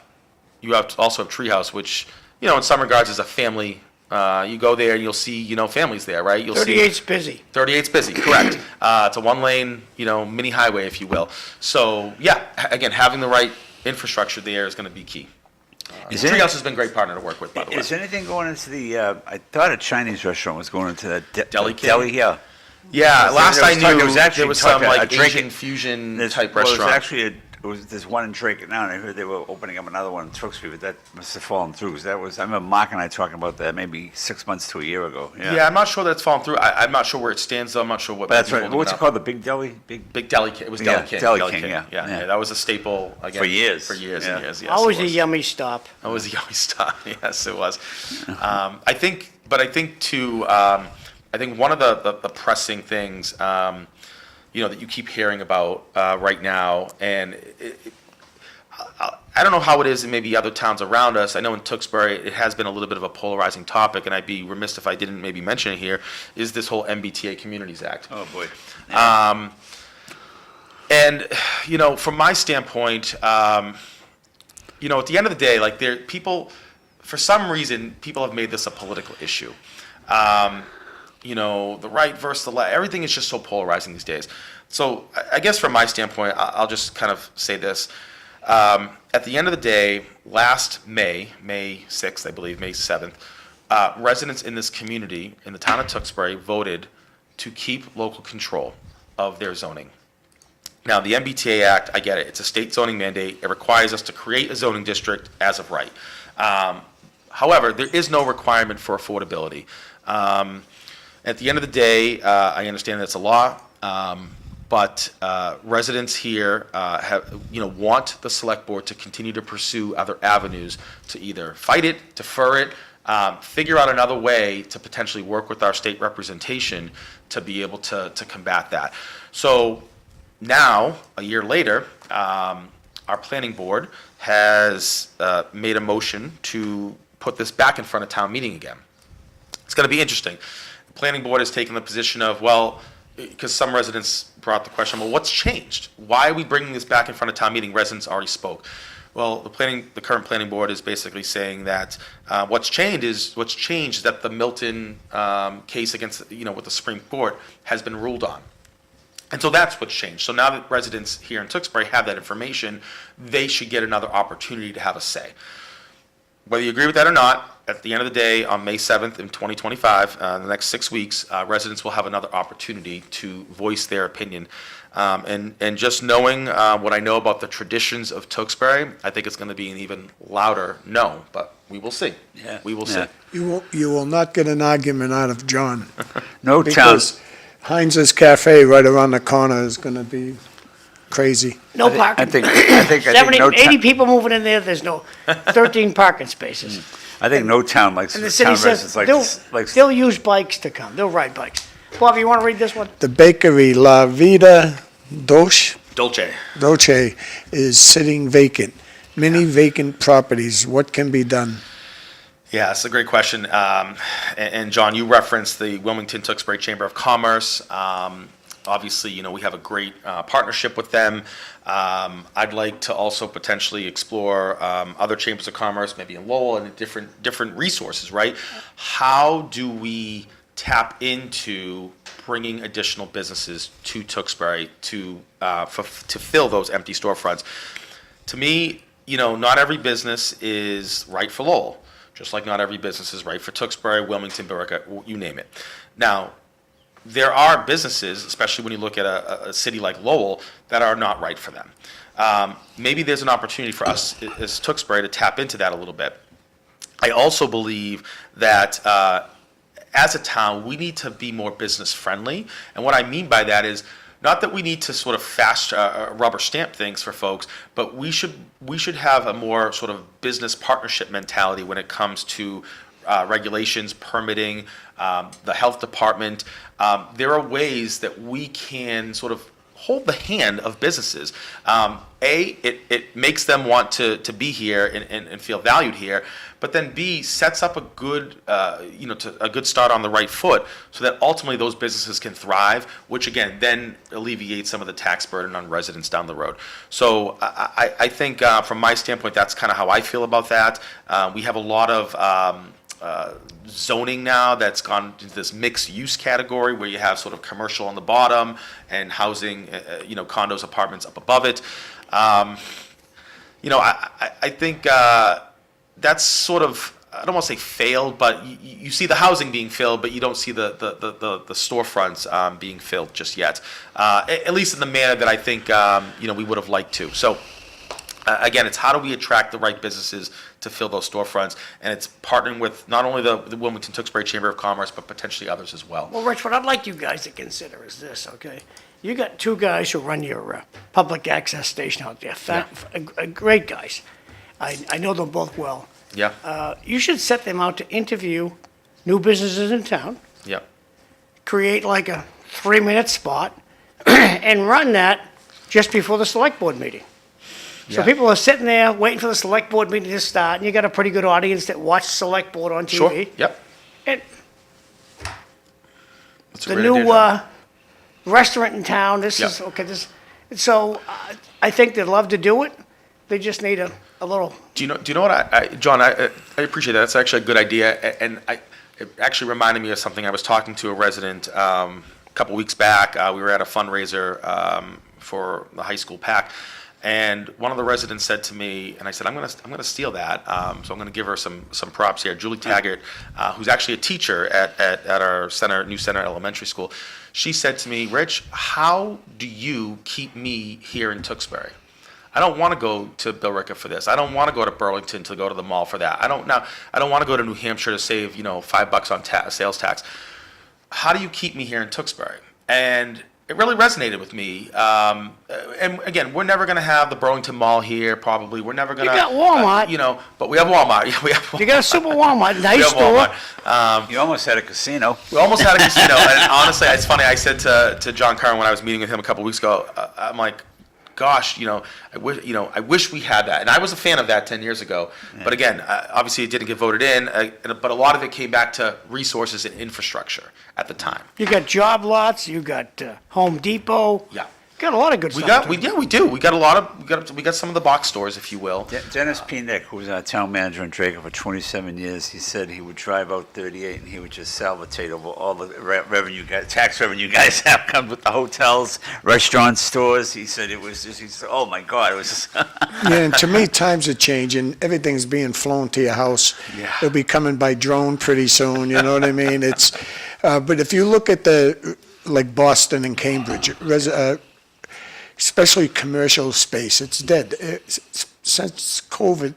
you also have Treehouse, which you know in some regards is a family. You go there and you'll see, families there, right? You'll 38's busy. 38's busy, correct. It's a one-lane, mini highway, if you will. So, yeah, again, having the right infrastructure there is going to be key. Treehouse has been a great partner to work with, by the way. Is anything going into the, I thought a Chinese restaurant was going into that Deli King? Deli, yeah. Yeah, last I knew, there was some a like drink- Asian fusion There's- type well, restaurant. there's one in Drake now, and I heard they were opening up another one in Tewksbury, but that must have fallen through, 'cause I remember Mark and I talking about that maybe 6 months to a year ago. Yeah, I'm not sure that's fallen through. I'm not sure where it stands, though. I'm not sure what. But that's people right. holding What's it it up. called? The Big Deli? Big Deli King. It was Yeah, Deli King. Deli King, yeah. Yeah, that was a staple again For years. For years Yeah. and years. Yes, Always it a was. yummy stop. Always a yummy stop. Yes, it was. I think too. I think one of the pressing things, that you keep hearing about right now, and I don't know how it is in maybe other towns around us. I know in Tewksbury it has been a little bit of a polarizing topic, and I'd be remiss if I didn't maybe mention it here, is this whole MBTA Communities Act. Oh, boy. And, from my standpoint, at the end of the day, like for some reason, people have made this a political issue. The right versus the left, everything is just so polarizing these days. So I guess from my standpoint, I'll just kind of say this. At the end of the day, last May 6th, I believe, May 7th, residents in this community, in the town of Tewksbury, voted to keep local control of their zoning. Now, the MBTA Act, I get it. It's a state zoning mandate. It requires us to create a zoning district as of right. However, there is no requirement for affordability. At the end of the day, I understand that's a law, but residents here want the select board to continue to pursue other avenues to either fight it, defer it, figure out another way to potentially work with our state representation to be able to combat that. So now, a year later, our planning board has made a motion to put this back in front of town meeting again. It's going to be interesting. The planning board has taken the position of, well, because some residents brought the question, well, what's changed? Why are we bringing this back in front of town meeting? Residents already spoke. Well, the current planning board is basically saying that what's changed is that the Milton case against, with the Supreme Court has been ruled on. And so that's what's changed. So now that residents here in Tewksbury have that information, they should get another opportunity to have a say. Whether you agree with that or not, at the end of the day, on May 7th in 2025, in the next 6 weeks, residents will have another opportunity to voice their opinion. And just knowing what I know about the traditions of Tewksbury, I think it's going to be an even louder no, but we will see. Yeah. We will Yeah. see. You will not get an argument out of John. No town, Because Heinz's Cafe right around the corner is going to be crazy. No I parking. think 70, no 80 town, people moving in there, there's no 13 parking spaces. I think no town likes, And the town city residents says like, they'll use bikes to come, they'll ride bikes. Bob, you want to read this one? The bakery La Vida Dolce. Dolce is sitting vacant. Many vacant properties. What can be done? Yeah, that's a great question. And John, you referenced the Wilmington-Tewksbury Chamber of Commerce. Obviously, you know, we have a great partnership with them. I'd like to also potentially explore other chambers of commerce, maybe in Lowell, and different resources, right? How do we tap into bringing additional businesses to Tewksbury to fill those empty storefronts? To me, you know, not every business is right for Lowell, just like not every business is right for Tewksbury, Wilmington, Billerica, you name it. Now, there are businesses, especially when you look at a city like Lowell, that are not right for them. Maybe there's an opportunity for us as Tewksbury to tap into that a little bit. I also believe that as a town, we need to be more business friendly. And what I mean by that is not that we need to sort of fast rubber stamp things for folks, but we should have a more sort of business partnership mentality when it comes to regulations, permitting, the health department. There are ways that we can sort of hold the hand of businesses. It makes them want to be here and feel valued here, but then B, sets up a good, a good start on the right foot so that ultimately those businesses can thrive, which again, then alleviates some of the tax burden on residents down the road. So I think from my standpoint, that's kind of how I feel about that. We have a lot of zoning now that's gone into this mixed use category where you have sort of commercial on the bottom and housing, condos, apartments up above it. I think that's sort of, I don't want to say failed, but you see the housing being filled, but you don't see the storefronts being filled just yet, at least in the manner that I think we would have liked to. So again, it's how do we attract the right businesses to fill those storefronts, and it's partnering with not only the Wilmington-Tewksbury Chamber of Commerce, but potentially others as well. Well, Rich, what I'd like you guys to consider is this, okay? You got two guys who run your public access station out there, great guys. I know them both well. Yeah. You should set them out to interview new businesses in town, Yeah. create like a 3-minute spot, and run that just before the select board meeting. So Yeah. people are sitting there waiting for the select board meeting to start, and you got a pretty good audience that watch select board on TV. Sure. Yep. And That's a the great new idea, John. restaurant in town, so I think they'd love to do it. They just need a little, Do you know what John? I appreciate that. That's actually a good idea, and it actually reminded me of something. I was talking to a resident a couple weeks back. We were at a fundraiser for the high school PAC, and one of the residents said to me, and I said, I'm gonna steal that. So I'm gonna give her some props here. Julie Taggart, who's actually a teacher at our new center elementary school. She said to me, Rich, how do you keep me here in Tewksbury? I don't want to go to Billerica for this. I don't want to go to Burlington to go to the mall for that. I don't want to go to New Hampshire to save $5 on sales tax. How do you keep me here in Tewksbury? And it really resonated with me. And again, we're never going to have the Burlington Mall here. Probably we're never going to. You got Walmart. But we have Walmart. Yeah, we have. You got a super Walmart, We nice have store. Walmart. You almost had a casino. We almost had a casino. And honestly, it's funny. I said to John Curran when I was meeting with him a couple weeks ago, I'm like, gosh, I wish we had that. And I was a fan of that 10 years ago. Yeah. But again, obviously it didn't get voted in, but a lot of it came back to resources and infrastructure at the time. You got job lots, you got Home Depot. Yeah. Got a lot of good stuff. We do. We got some of the box stores, if you will. Dennis P. Nick, who was our town manager in Draco for 27 years, he said he would drive out 38 and he would just salivate over all the tax revenue you guys have come with the hotels, restaurants, stores. He said it was just, he said, oh my God, it was just. Yeah, and to me, times are changing. Everything's being flown to your house. Yeah. It'll be coming by drone pretty soon, you know what I mean? It's, but if you look at like Boston and Cambridge, especially commercial space, it's dead. Since COVID,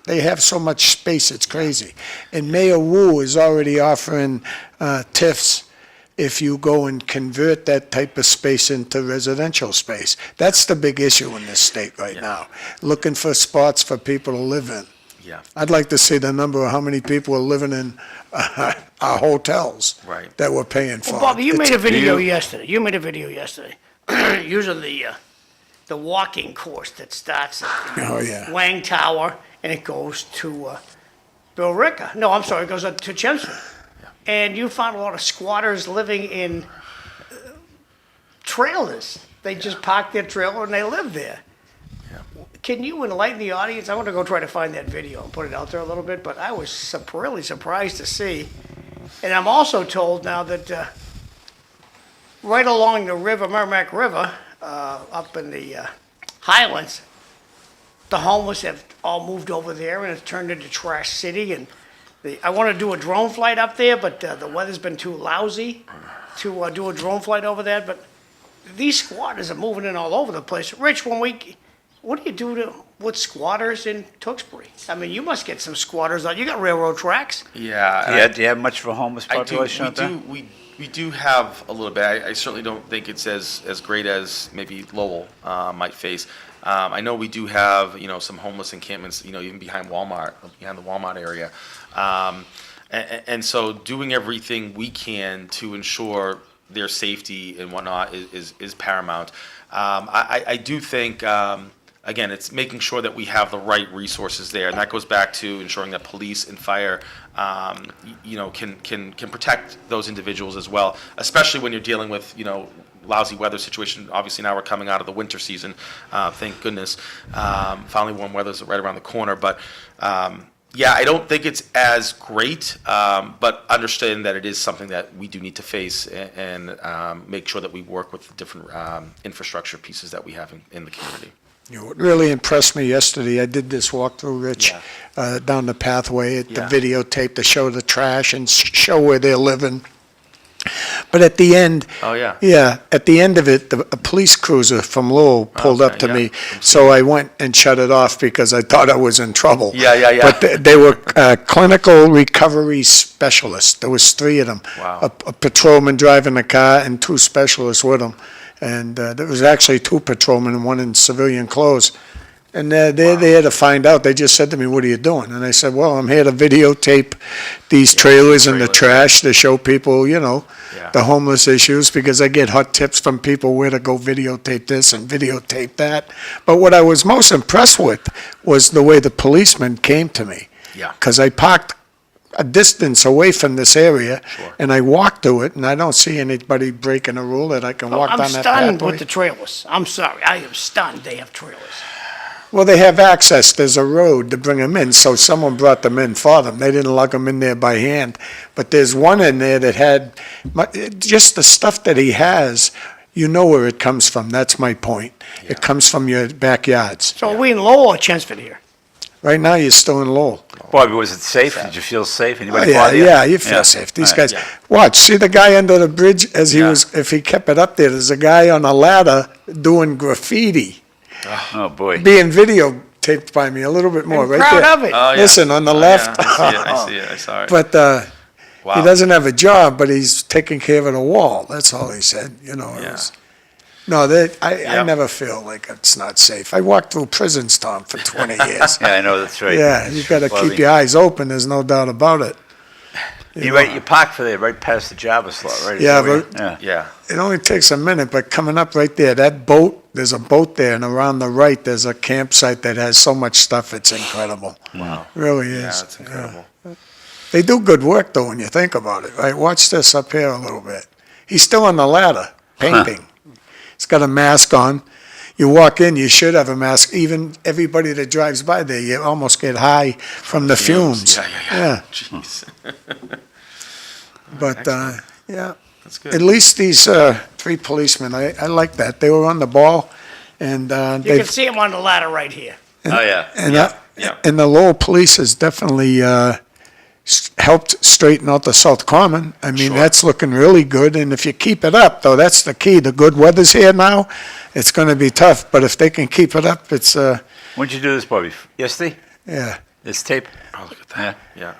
they have so much space, it's crazy. And Mayor Wu is already offering TIFs if you go and convert that type of space into residential space. That's the big issue in this state right now, looking for spots for people to live in. Yeah. I'd like to see the number of how many people are living in our hotels Right. that we're paying for. Well, Bobby, you made a video you- yesterday. You made a video yesterday using the walking course that starts at the Oh, yeah. Wang Tower and it goes to Bill Ricker. No, I'm sorry, it goes up to Chelmsford. And you found a lot of squatters living in trailers. They just park their trailer and they live there. Can you enlighten the audience? I want to go try to find that video and put it out there a little bit, but I was really surprised to see. And I'm also told now that right along the river, Merrimack River, up in the Highlands, the homeless have all moved over there and it's turned into Trash City. And I want to do a drone flight up there, but the weather's been too lousy to do a drone flight over there. But these squatters are moving in all over the place. Rich, what do you do with squatters in Tewksbury? I mean, you must get some squatters out. You got railroad tracks. Yeah. Yeah, do you have much of a homeless I do. population out there? We do have a little bit. I certainly don't think it's as great as maybe Lowell might face. I know we do have some homeless encampments even behind Walmart, behind the Walmart area, and so doing everything we can to ensure their safety and whatnot is paramount. I do think. Again, it's making sure that we have the right resources there, and that goes back to ensuring that police and fire, can protect those individuals as well, especially when you're dealing with, lousy weather situation. Obviously, now we're coming out of the winter season, thank goodness. Finally, warm weather's right around the corner, but yeah, I don't think it's as great, but understand that it is something that we do need to face and make sure that we work with the different infrastructure pieces that we have in the community. What really impressed me yesterday, I did this walkthrough, Rich, down the pathway, the Yeah. videotape to show the trash and show where they're living. But at the end, Oh, yeah. at the end of it, a police cruiser from Lowell pulled up to yeah. me, so I went and shut it off because I thought I was in trouble. Yeah. But they were clinical recovery specialists. There was 3 of them. Wow. A patrolman driving a car and 2 specialists with him. And there was actually 2 patrolmen and 1 in civilian clothes. And they're there to find out. They just said to me, "What are you doing?" And I said, "Well, I'm here to videotape these trailers and the trash to show people, the homeless issues, because I get hot tips from people where to go videotape this and videotape that." But what I was most impressed with was the way the policeman came to me. Yeah. Because I parked a distance away from this area, Sure. and I walked to it, and I don't see anybody breaking a rule that I can walk I'm down that stunned pathway. with the trailers. I'm sorry. I am stunned they have trailers. Well, they have access. There's a road to bring them in, so someone brought them in for them. They didn't lug them in there by hand. But there's one in there that had, just the stuff that he has, you know where it comes from. That's my point. It comes from your backyards. So are we in Lowell or Chelmsford here? Right now, you're still in Lowell. Bobby, was it safe? Did you feel safe? Oh, Anybody yeah, bother you? yeah, you feel safe. These All right. guys, watch, see the guy under the bridge as he Yeah. was, if he kept it up there, there's a guy on a ladder doing graffiti, Oh, boy. being videotaped by me a little bit more, I'm right proud there. of it. Oh, yeah. Listen, on the Oh, left. Yeah, I see it. I saw it. But Wow. he doesn't have a job, but he's taking care of the wall. That's all he said, it Yeah. was. No, I Yeah. never feel like it's not safe. I walked through prisons, Tom, for 20 years. Yeah, I know, that's right. Yeah, you gotta Bobby. keep your eyes open, there's no doubt about it. You park for there, right past the Java slot, right? Is Yeah, that where but- you- Yeah. It only takes a minute, but coming up right there, that boat, there's a boat there, and around the right, there's a campsite that has so much stuff, it's incredible. Wow. Really Yeah, is. that's incredible. They do good work, though, when you think about it, right? Watch this up here a little bit. He's still on the ladder, painting. He's got a mask on. You walk in, you should have a mask. Even everybody that drives by there, you almost get high from the fumes. Yeah. Jeez. But, yeah, That's at good. least these 3 policemen, I like that. They were on the ball, and You can see them on the ladder right here. Oh, yeah. And the Lowell Police has definitely helped straighten out the South Common. I mean, Sure. that's looking really good, and if you keep it up, though, that's the key. The good weather's here now. It's going to be tough, but if they can keep it up, it's, When'd you do this, Bobby? Yesterday? yeah. This tape? Oh, look at that. Yeah.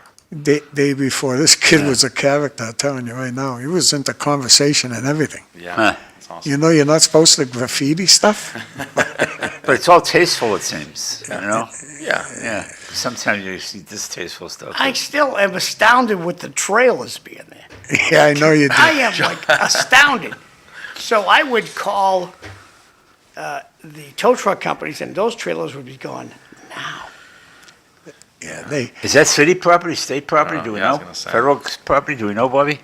Day before, this kid was a character, I'm telling you right now. He was into conversation and everything. Yeah. Huh. That's awesome. You know, you're not supposed to graffiti stuff? But it's all tasteful, it seems, you know? Yeah. Yeah, sometimes you see distasteful stuff. I still am astounded with the trailers being there. Yeah, I know you do. I am like astounded. So I would call the tow truck companies, and those trailers would be gone now. Yeah, they, Is that city property, state property, do we yeah, I was know? gonna say. Federal property, do we know, Bobby?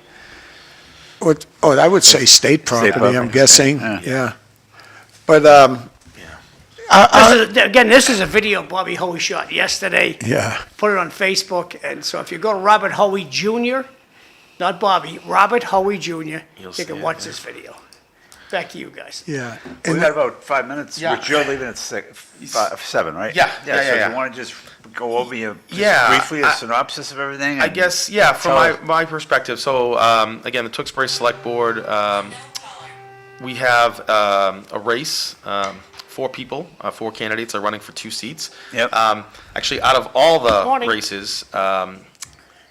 I would say state property, I'm property, guessing, yeah. yeah. But, This is a video Bobby Hoey shot yesterday. yeah, Put it on Facebook, and so if you go to Robert Hoey Jr., not Bobby, Robert Hoey Jr., You'll you see can it, watch yeah. this video. Back to you guys. yeah. We And got about 5 minutes, Yeah. which you're leaving at 7, right? Yeah, So yeah. do you want to just go over your, just Yeah, briefly, a I- synopsis of everything? I and guess, yeah, from tell us- my perspective. So, again, the Tewksbury Selectboard, we have a race. 4 people, 4 candidates are running for 2 seats. Yep. Actually, out of all the Morning. races,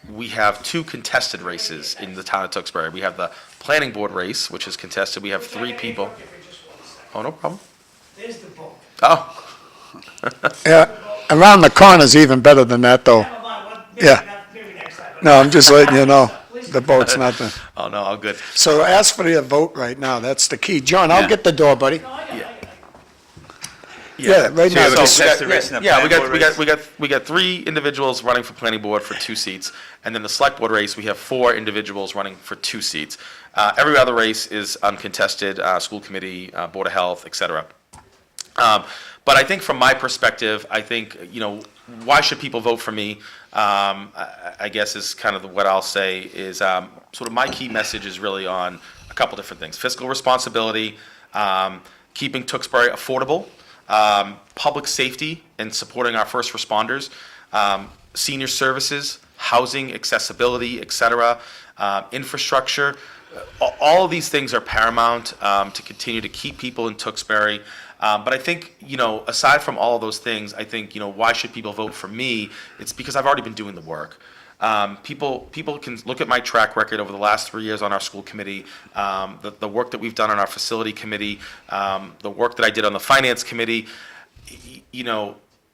we have 2 contested races in the town of Tewksbury. We have the planning board race, which is contested. We have 3 people. Oh, no problem. There's the boat. Oh, Yeah, around the corner's even better than that, though. Yeah. No, I'm just letting you know, the boat's not the, oh no, all good. so ask for your vote right now, that's the key. John, I'll Yeah. get the door, buddy. Yeah, right So now, you have a just- contested race and a Yeah, planning board race? we got 3 individuals running for planning board for 2 seats, and then the select board race, we have 4 individuals running for 2 seats. Every other race is uncontested, school committee, board of health, et cetera. But I think from my perspective, I think, why should people vote for me? I guess is kind of what I'll say is sort of my key message is really on a couple different things. Fiscal responsibility, keeping Tewksbury affordable, public safety and supporting our first responders, senior services, housing, accessibility, et cetera, infrastructure. All of these things are paramount to continue to keep people in Tewksbury. But I think, aside from all of those things, I think, why should people vote for me? It's because I've already been doing the work. People can look at my track record over the last 3 years on our school committee, the work that we've done on our facility committee, the work that I did on the finance committee.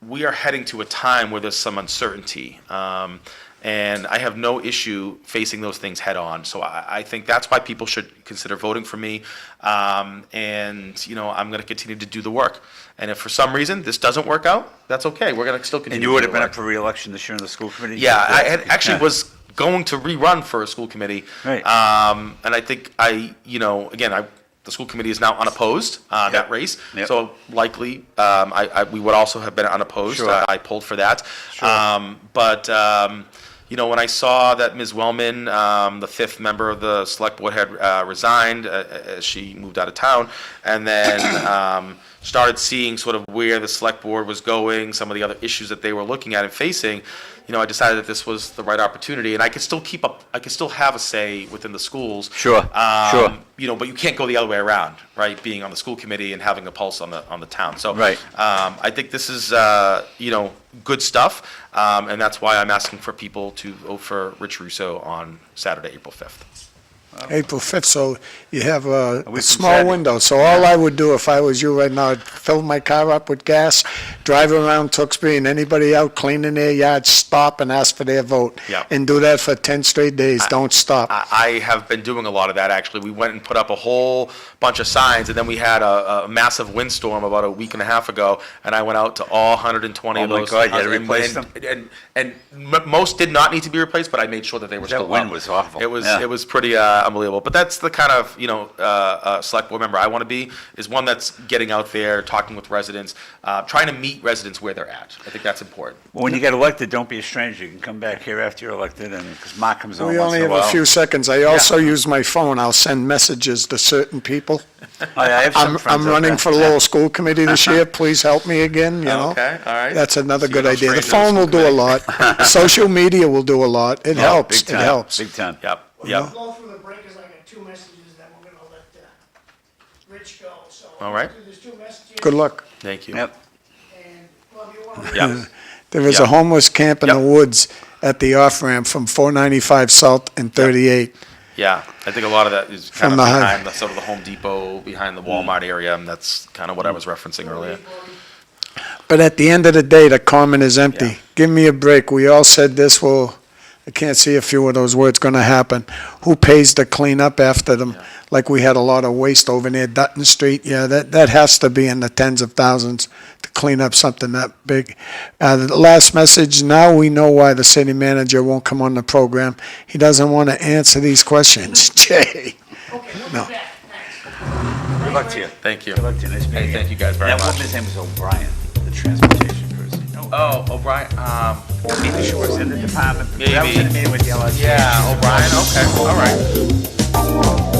We are heading to a time where there's some uncertainty. And I have no issue facing those things head on. So I think that's why people should consider voting for me. And, I'm going to continue to do the work. And if for some reason this doesn't work out, that's okay. We're going to still continue. And you to would do have the been work. up for re-election this year in the school committee? Yeah, I had actually Yeah. was going to rerun for a school committee. Right. And I think the school committee is now unopposed, that race. Yep. So likely, we would also have been unopposed. Sure. I pulled for that. Sure. When I saw that Ms. Wellman, the 5th member of the select board, had resigned as she moved out of town, and then started seeing sort of where the select board was going, some of the other issues that they were looking at and facing, I decided that this was the right opportunity, and I could still I could still have a say within the schools. Sure, sure. But you can't go the other way around, right? Being on the school committee and having a pulse on the town. So, Right. I think this is good stuff, and that's why I'm asking for people to vote for Rich Russo on Saturday, April 5th. April 5th, so you have a week from small Saturday. window. So all I would do if I was you right now, I'd fill my car up with gas, drive around Tewksbury, and anybody out cleaning their yard, stop and ask for their vote. Yeah. And do that for 10 straight days, don't stop. I have been doing a lot of that, actually. We went and put up a whole bunch of signs, and then we had a massive windstorm about a week and a half ago, and I went out to all 120 Oh of my those. God, you had to and- replace and most did not need to be replaced, but I made sure that they were That still wind up. was awful. It was Yeah. it was pretty unbelievable. But that's the kind of select board member I want to be, is one that's getting out there, talking with residents, trying to meet residents where they're at. I think that's important. Well, when you get elected, don't be a stranger. You can come back here after you're elected, and because Mark comes on We once only in a have a while. few seconds. I also use my phone. I'll send messages to certain people. Oh, yeah, I have some I'm friends out running there. for Lowell School Committee this year. Please help me again, Okay, all right. That's another So good you're no idea. The stranger to phone the will do a school lot. Social media will do a lot. It helps. Big It time. helps. Big time. Yep, We'll yep. go through the breakers. I got 2 messages, then we're gonna let Rich go. So All right. there's 2 messages. Good luck. Thank you. Yep. And Bob, you wanna? Yep. There is a homeless camp in the Yep. woods at the off-ramp from 495 South and 38. Yeah, I think a lot of that is kind From of the high- behind the sort of the Home Depot, behind the Walmart area, and that's kind of what I was referencing earlier. But at the end of the day, the common is empty. Yeah. Give me a break. We all said this will, I can't see a few of those words going to happen. Who pays to clean up after them? Yeah. Like we had a lot of waste over near Dutton Street. Yeah, that has to be in the tens of thousands to clean up something that big. The last message, now we know why the city manager won't come on the program. He doesn't want to answer these questions. Jay. No. Good luck to you. Thank you. Good luck to you. Nice meeting Hey, thank you guys very That much. woman's name was O'Brien, the transportation person. Oh, O'Brien, Maybe she was in the department. Maybe. That was in a meeting with the LSC. yeah, O'Brien, okay, all right.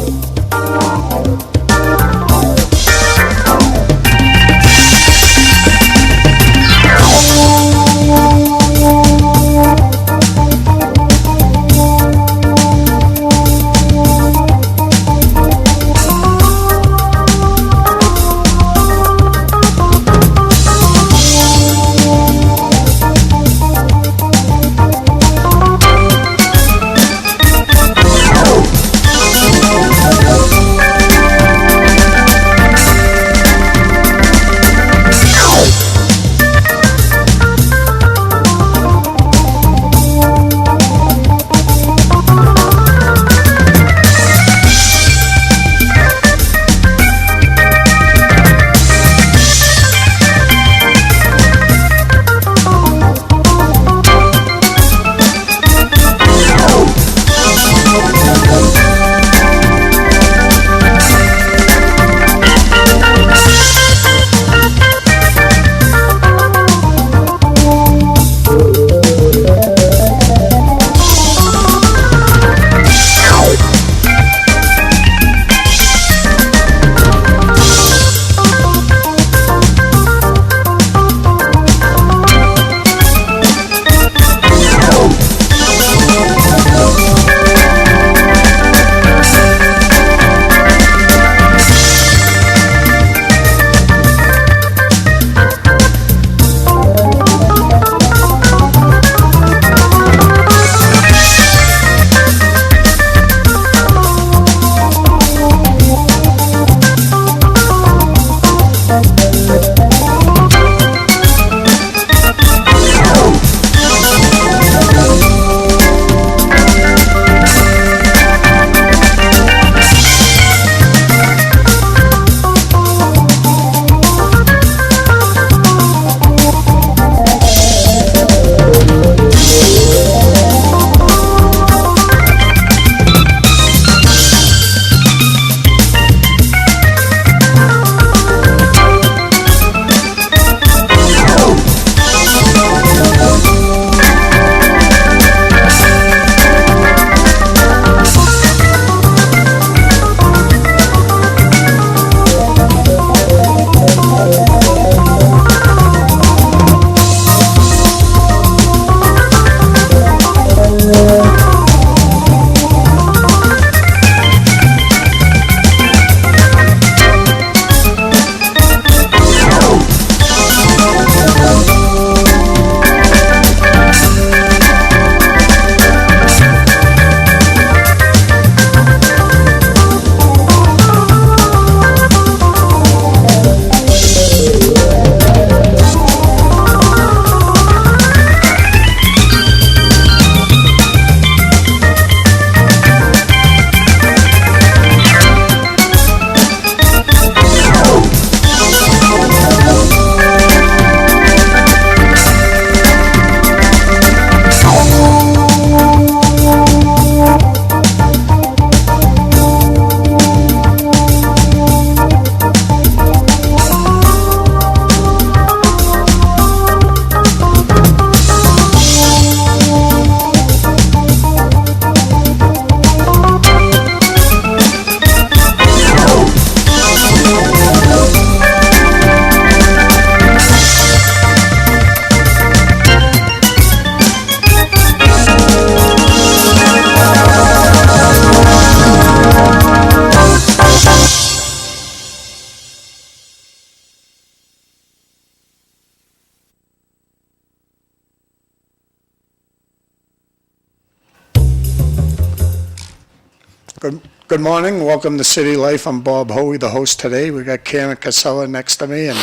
Good morning, welcome to City Life. I'm Bob Hoey, the host today. We got Karen Cassella next to me, and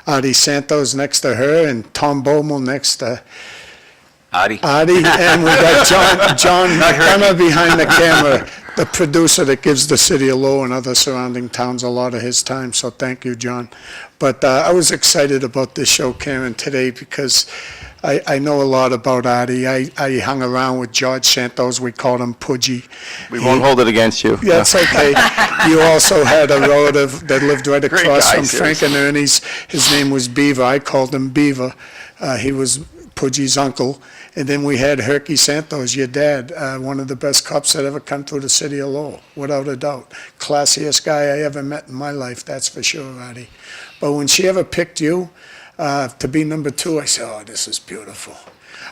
Artie Santos next to her, and Tom Bomil next to Artie? Artie, and we got John McDonough behind the camera, the producer that gives the city of Lowell and other surrounding towns a lot of his time, so thank you, John. But I was excited about this show, Karen, today, because I know a lot about Artie. I hung around with George Santos, we called him Pudgy. We won't hold it against you. Yeah, it's okay. You also had a relative that lived right Great across guy, from Frank seriously. and Ernie's. His name was Beaver. I called him Beaver. He was Pudgy's uncle. And then we had Herky Santos, your dad, one of the best cops that ever come through the city of Lowell, without a doubt. Classiest guy I ever met in my life, that's for sure, Artie. But when she ever picked you to be number 2, I said, oh, this is beautiful.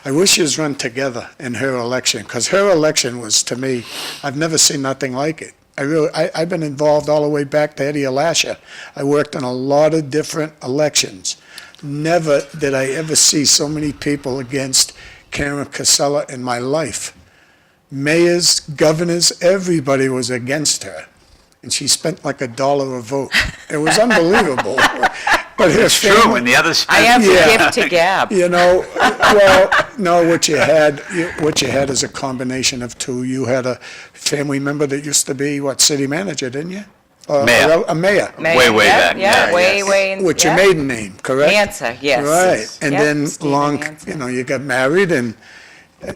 I wish yous run together in her election, because her election was, to me, I've never seen nothing like it. I've been involved all the way back to Eddie Alasha. I worked in a lot of different elections. Never did I ever see so many people against Karen Cassella in my life. Mayors, governors, everybody was against her. And she spent like $1 a vote. It was unbelievable. But her It's true, family, and the others. I have Yeah. to give to Gab. you know, well, no, what you had is a combination of two. You had a family member that used to be, city manager, didn't you? Mayor. A mayor. Way, way yeah, back. Yeah, Yeah, way, yes. way. In, With yeah. your maiden name, correct? Mansa, yes. Right, and Yep, then Stephen Mansa. you got married and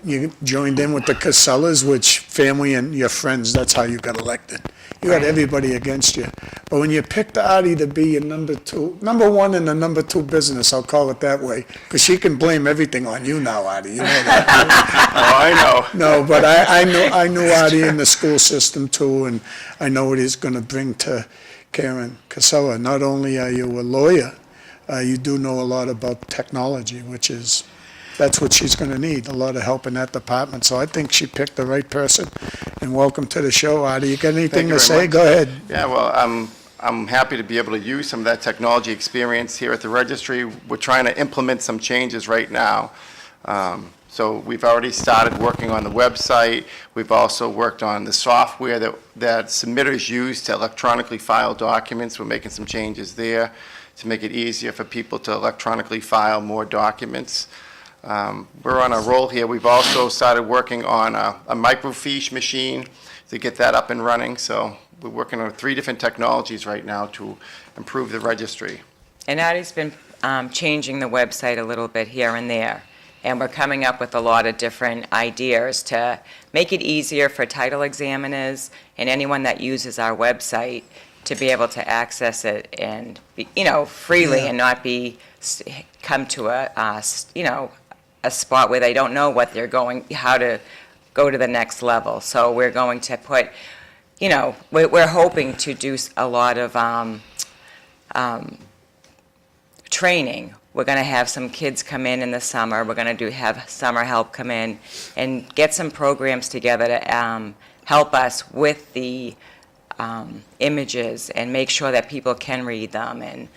you joined in with the Casellas, which family and your friends, that's how you got elected. You had everybody against you. But when you picked Artie to be your number one in the number 2 business, I'll call it that way, because she can blame everything on you now, Artie, you know that. Oh, I know. No, but I knew Artie in the school system too, and I know what he's gonna bring to Karen Cassella. Not only are you a lawyer, you do know a lot about technology, that's what she's gonna need, a lot of help in that department. So I think she picked the right person, and welcome to the show, Artie. You got anything Thank you to very say? much. Go ahead. Yeah, well, I'm happy to be able to use some of that technology experience here at the registry. We're trying to implement some changes right now. So we've already started working on the website. We've also worked on the software that submitters use to electronically file documents. We're making some changes there to make it easier for people to electronically file more documents. We're on a roll here. We've also started working on a microfiche machine to get that up and running. So we're working on 3 different technologies right now to improve the registry. And Addie's been changing the website a little bit here and there. And we're coming up with a lot of different ideas to make it easier for title examiners and anyone that uses our website to be able to access it and, freely and not come to a spot where they don't know what they're how to go to the next level. So we're going to put, we're hoping to do a lot of training. We're going to have some kids come in the summer. We're going to have summer help come in and get some programs together to help us with the images and make sure that people can read them. And,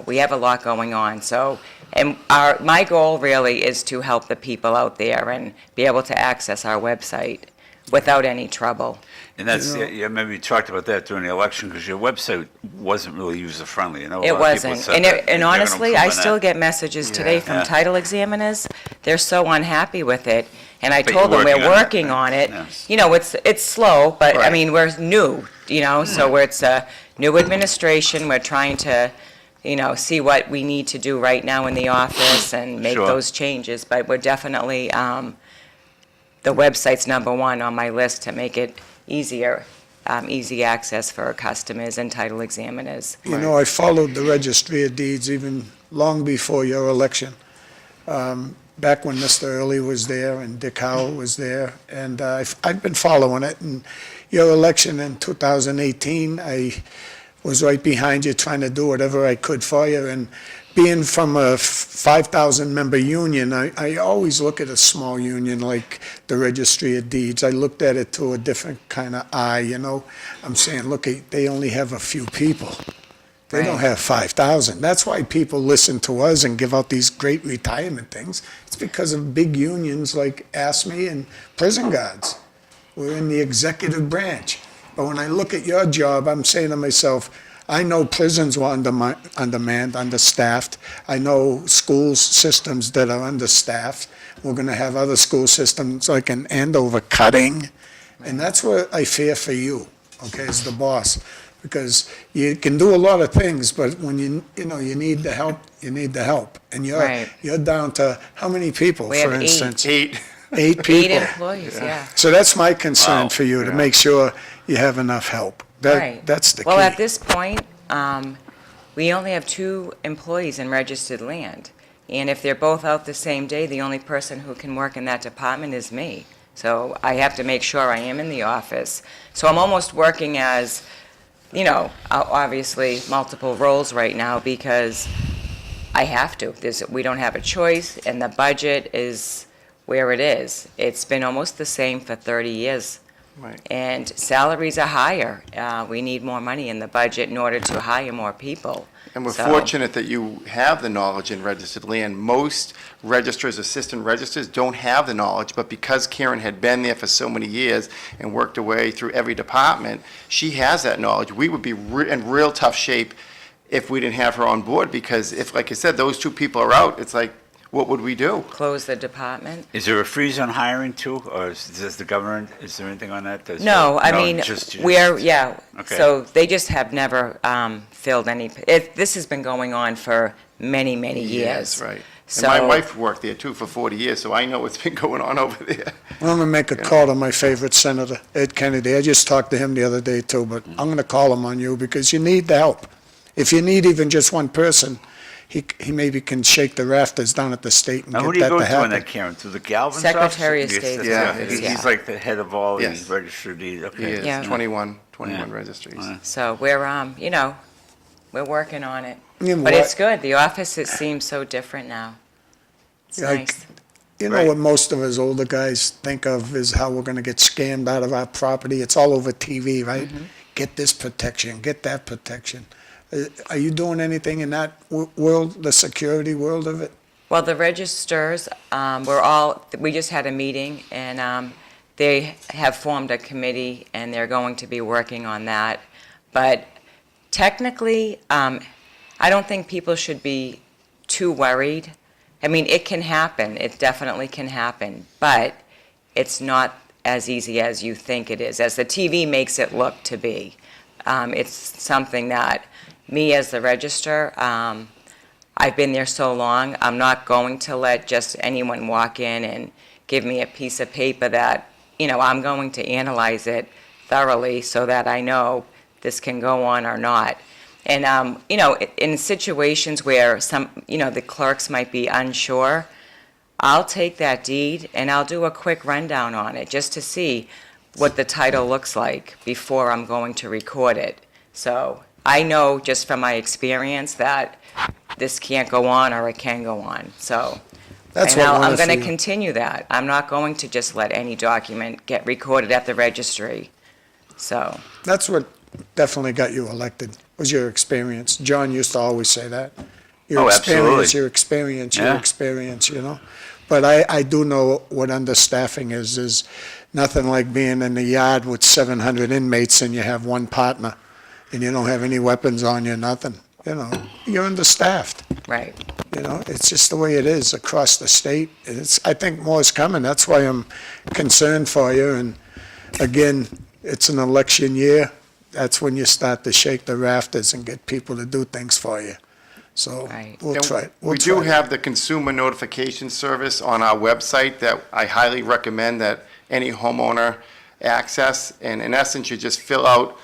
we have a lot going on. So, and my goal really is to help the people out there and be able to access our website without any trouble. And that's, yeah, maybe you talked about that during the election, because your website wasn't really user-friendly, A It lot of people wasn't. said And, that they're gonna honestly, I improve on still that. get messages today from Yeah. title examiners. They're so unhappy with it. And I But told you're them we're working working on on it, it. right? It's slow, but I Right. mean, we're new, so it's a new administration. We're trying to, see what we need to do right now in the office and make Sure. those changes. But we're definitely, the website's number 1 on my list to make it easier, easy access for customers and title examiners. I followed the Registry of Deeds even long before your election. Back when Mr. Early was there and Dick Howell was there, and I've been following it. And your election in 2018, I was right behind you trying to do whatever I could for you. And being from a 5,000-member union, I always look at a small union like the Registry of Deeds. I looked at it through a different kind of eye, I'm saying, look, they only have a few people. They don't Right. have 5,000. That's why people listen to us and give out these great retirement things. It's because of big unions like ASME and prison guards. We're in the executive branch. But when I look at your job, I'm saying to myself, I know prisons were undermanned, understaffed. I know school systems that are understaffed. We're going to have other school systems like in Andover cutting. And that's what I fear for you, okay, as the boss. Because you can do a lot of things, but when you need the help, you need the help. And Right. you're down to how many people, We for have 8. instance? 8. 8 8 people. employees, yeah. So that's my concern Wow. for you, to Yeah. make sure you have enough help. Right. That's the key. Well, at this point, we only have 2 employees in registered land. And if they're both out the same day, the only person who can work in that department is me. So I have to make sure I am in the office. So I'm almost working as, obviously multiple roles right now because I have to. We don't have a choice, and the budget is where it is. It's been almost the same for 30 years. Right. And salaries are higher. We need more money in the budget in order to hire more people. And we're So- fortunate that you have the knowledge in registered land. Most registrars, assistant registrars, don't have the knowledge, but because Karen had been there for so many years and worked her way through every department, she has that knowledge. We would be in real tough shape if we didn't have her on board, because if, like I said, those 2 people are out, it's like, what would we do? Close the department? Is there a freeze on hiring too, or does the government, is there anything on that? No, I mean, Okay. so they just have never filled any, this has been going on for many, many years. Right. And So, my wife worked there too for 40 years, so I know what's been going on over there. I'm going to make a call to my favorite senator, Ed Kennedy. I just talked to him the other day too, but I'm going to call him on you because you need the help. If you need even just one person, he maybe can shake the rafters down at the state and Now, who get do you that go to to in that, happen. Karen? Through the Galvin's office? Secretary of Yes, State's Yeah. office, He's like the head of all Yes. these registered deeds, He okay. is, Yeah. 21 Yeah. registries. Yeah. So we're, we're working on it. You know But what? it's good. The office, it seems so different now. It's Yeah, nice. You know Right. what most of us older guys think of is how we're going to get scammed out of our property. It's all over TV, right? Mm-hmm. Get this protection, get that protection. Are you doing anything in that world, the security world of it? Well, the registers, we just had a meeting, and they have formed a committee, and they're going to be working on that. But technically, I don't think people should be too worried. I mean, it can happen, it definitely can happen, but it's not as easy as you think it is, as the TV makes it look to be. It's something that me as the register, I've been there so long, I'm not going to let just anyone walk in and give me a piece of paper that, I'm going to analyze it thoroughly so that I know this can go on or not. And, in situations where the clerks might be unsure, I'll take that deed and I'll do a quick rundown on it just to see what the title looks like before I'm going to record it. So I know just from my experience that this can't go on or it can go on. So That's and what I'm I going to feel. continue that. I'm not going to just let any document get recorded at the registry. So, That's what definitely got you elected, was your experience. John used to always say that. Your Oh, experience, absolutely. your experience, your Yeah. experience, But I do know what understaffing is. There's nothing like being in the yard with 700 inmates and you have one partner and you don't have any weapons on you, nothing. You're understaffed. right. It's just the way it is across the state. I think more is coming. That's why I'm concerned for you. And again, it's an election year. That's when you start to shake the rafters and get people to do things for you. So Right. we'll And try. We do have the consumer notification service on our website that I highly recommend that any homeowner access. And in essence, you just fill out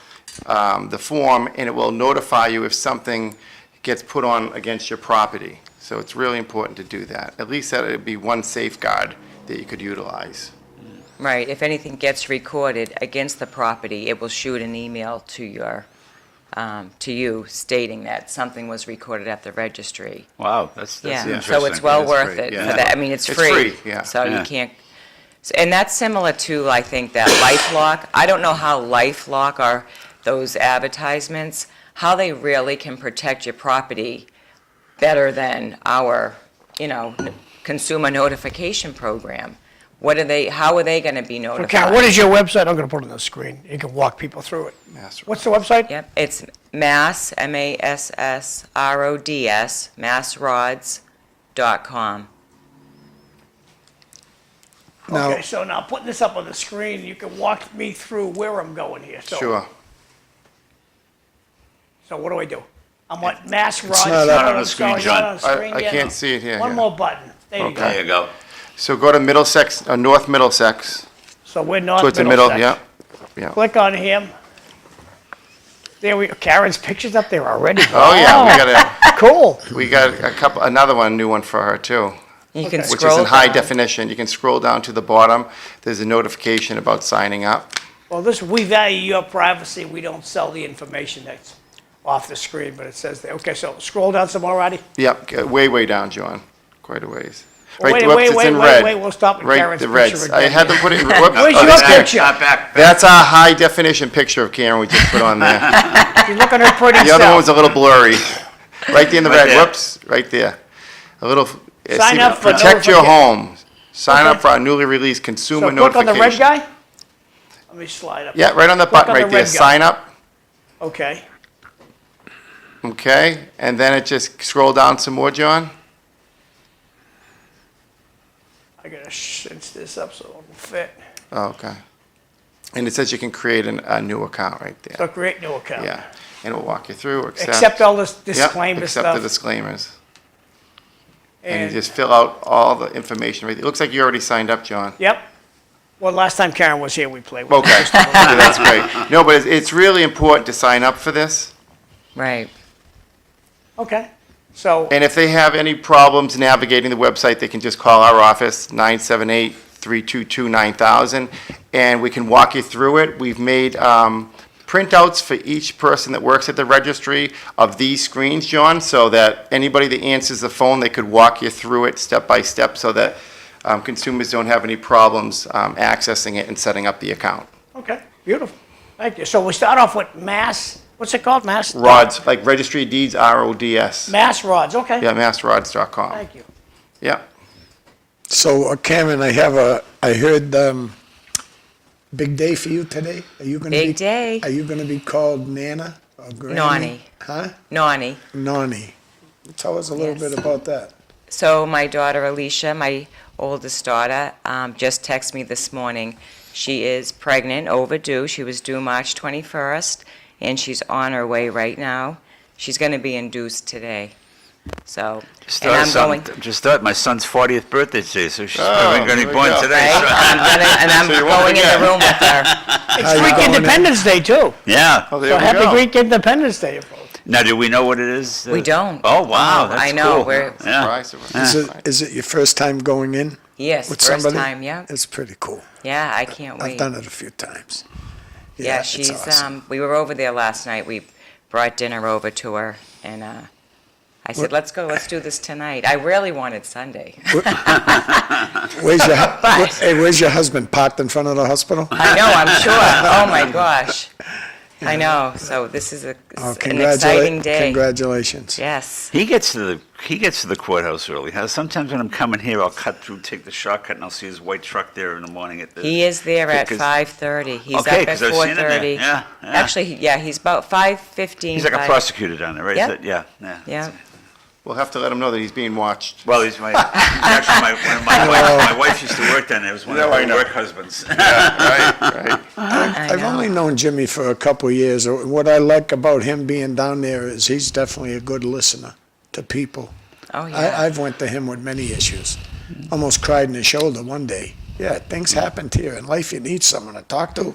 the form and it will notify you if something gets put on against your property. So it's really important to do that. At least that would be one safeguard that you could utilize. Right. If anything gets recorded against the property, it will shoot an email to you stating that something was recorded at the registry. Wow, that's Yeah, interesting. so it's well That's worth great, it yeah. for that. I mean, it's It's free. free, yeah. So Yeah. you can't, and that's similar to, I think, that LifeLock. I don't know how LifeLock or those advertisements, how they really can protect your property better than our, consumer notification program. how are they gonna be Okay, notified? what is your website? I'm gonna put it on the screen. You can walk people through it. Mass- What's the website? Yep, it's Mass, MASSRODS, massrods.com. Now, Okay, so now putting this up on the screen, you can walk me through where I'm going here. So- Sure. So what do I do? I'm on Mass Rods. not up on the screen, Not John. on the screen I yet? can't see it here. One yeah. more button. There you Okay. go. There you go. So go to Middlesex, North Middlesex, So we're North towards the middle, Middlesex. yeah. Yeah. Click on him. There we, Karen's picture's up there already. Oh, yeah, Cool. we got a couple, another one, new one for her too, You can Okay. which scroll is in high down. definition. You can scroll down to the bottom. There's a notification about signing up. Well, we value your privacy. We don't sell the information that's off the screen, but it says there. Okay, so scroll down some more, Roddy. Yep, way down, John, quite a ways. Wait, Right, wait, whoops, it's wait, in wait, red. wait, we'll stop at Right, Karen's the picture reds. again. I had them put it in, whoops. Where's oh, your that's good. picture? Back. That's our high definition picture of Karen we just put on there. You're looking at her pretty The other one was self. a little blurry. Right there in the Right red, there. whoops, right there. A little, Sign up for protect your notifica- home. Sign Okay. up for our newly released So consumer click on the red notification. guy. Let me slide up. Yeah, right on the Click button on the right there, red guy. sign up, Okay. okay? And then it just scroll down some more, John. I gotta cinch this up so it will fit. Oh, okay. And it says you can create a new account right So there. create new account. Yeah, and it'll walk you through, Accept all this Yep, disclaimer accept the stuff. disclaimers. And you And, just fill out all the information right there. It looks like you already signed up, John. yep. Well, last time Karen was here, we played with Okay, yeah, that's great. No, but it's really important to sign up for this. Right. Okay. So, And if they have any problems navigating the website, they can just call our office, 978-322-9000, and we can walk you through it. We've made printouts for each person that works at the registry of these screens, John, so that anybody that answers the phone, they could walk you through it step by step so that consumers don't have any problems accessing it and setting up the account. okay, beautiful. Thank you. So we start off with Mass, what's it called? Mass? Rods, like Registry of Deeds, RODS. Mass Rods, okay. Yeah, massrods.com. Thank you. Yeah. so Cameron, I heard, big day for you today? Are you gonna be? Big day. Are you gonna be called Nana or Granny? Nani. Huh? Nani. Nani. Tell us a little Yes. bit about that. So my daughter Alicia, my oldest daughter, just texted me this morning. She is pregnant, overdue. She was due March 21st, and she's on her way right now. She's going to be induced today. So, and I'm going. Just thought my son's 40th birthday today, so she's Oh, probably going to there be we born go. today. Right? I'm So you won't going in forget. the room with her. It's you Greek going in? Independence Day, too. Yeah. Oh, So there we happy go. Greek Independence Day, folks. Now, do we know what it is? We don't. Oh, wow, that's I know, cool. we're- Yeah. Surprise, surprise. Is it your first time going in Yes, with first somebody? time, yeah. It's pretty cool. Yeah, I can't wait. I've done it a few times. Yeah, it's she's, awesome. we were over there last night. We brought dinner over to her, and I said, let's go, let's do this tonight. I really wanted Sunday. Where's your husband? Parked in front of the hospital? I know, I'm sure. Oh, my gosh. I know, so this is Oh, an exciting day. Congratulations. Yes. He gets to the courthouse early. Sometimes when I'm coming here, I'll cut through, take the shortcut, and I'll see his white truck there in the morning at the. He is there at Because- 5:30. He's Okay, up at 'cause I've seen him there. 4:30. Yeah, yeah. Actually, yeah, he's about 5:15. He's like a prosecutor down there, right? Is Yep. it? Yeah, yeah. Yeah. We'll have to let them know that he's being watched. Well, he's actually my wife used to work down there. It was one No, of I her know. work husbands. Right. I I've know. only known Jimmy for a couple of years. What I like about him being down there is he's definitely a good listener to people. Oh, yeah. I've went to him with many issues. Almost cried in his shoulder one day. Yeah, things happen to you in life. You need someone to talk to.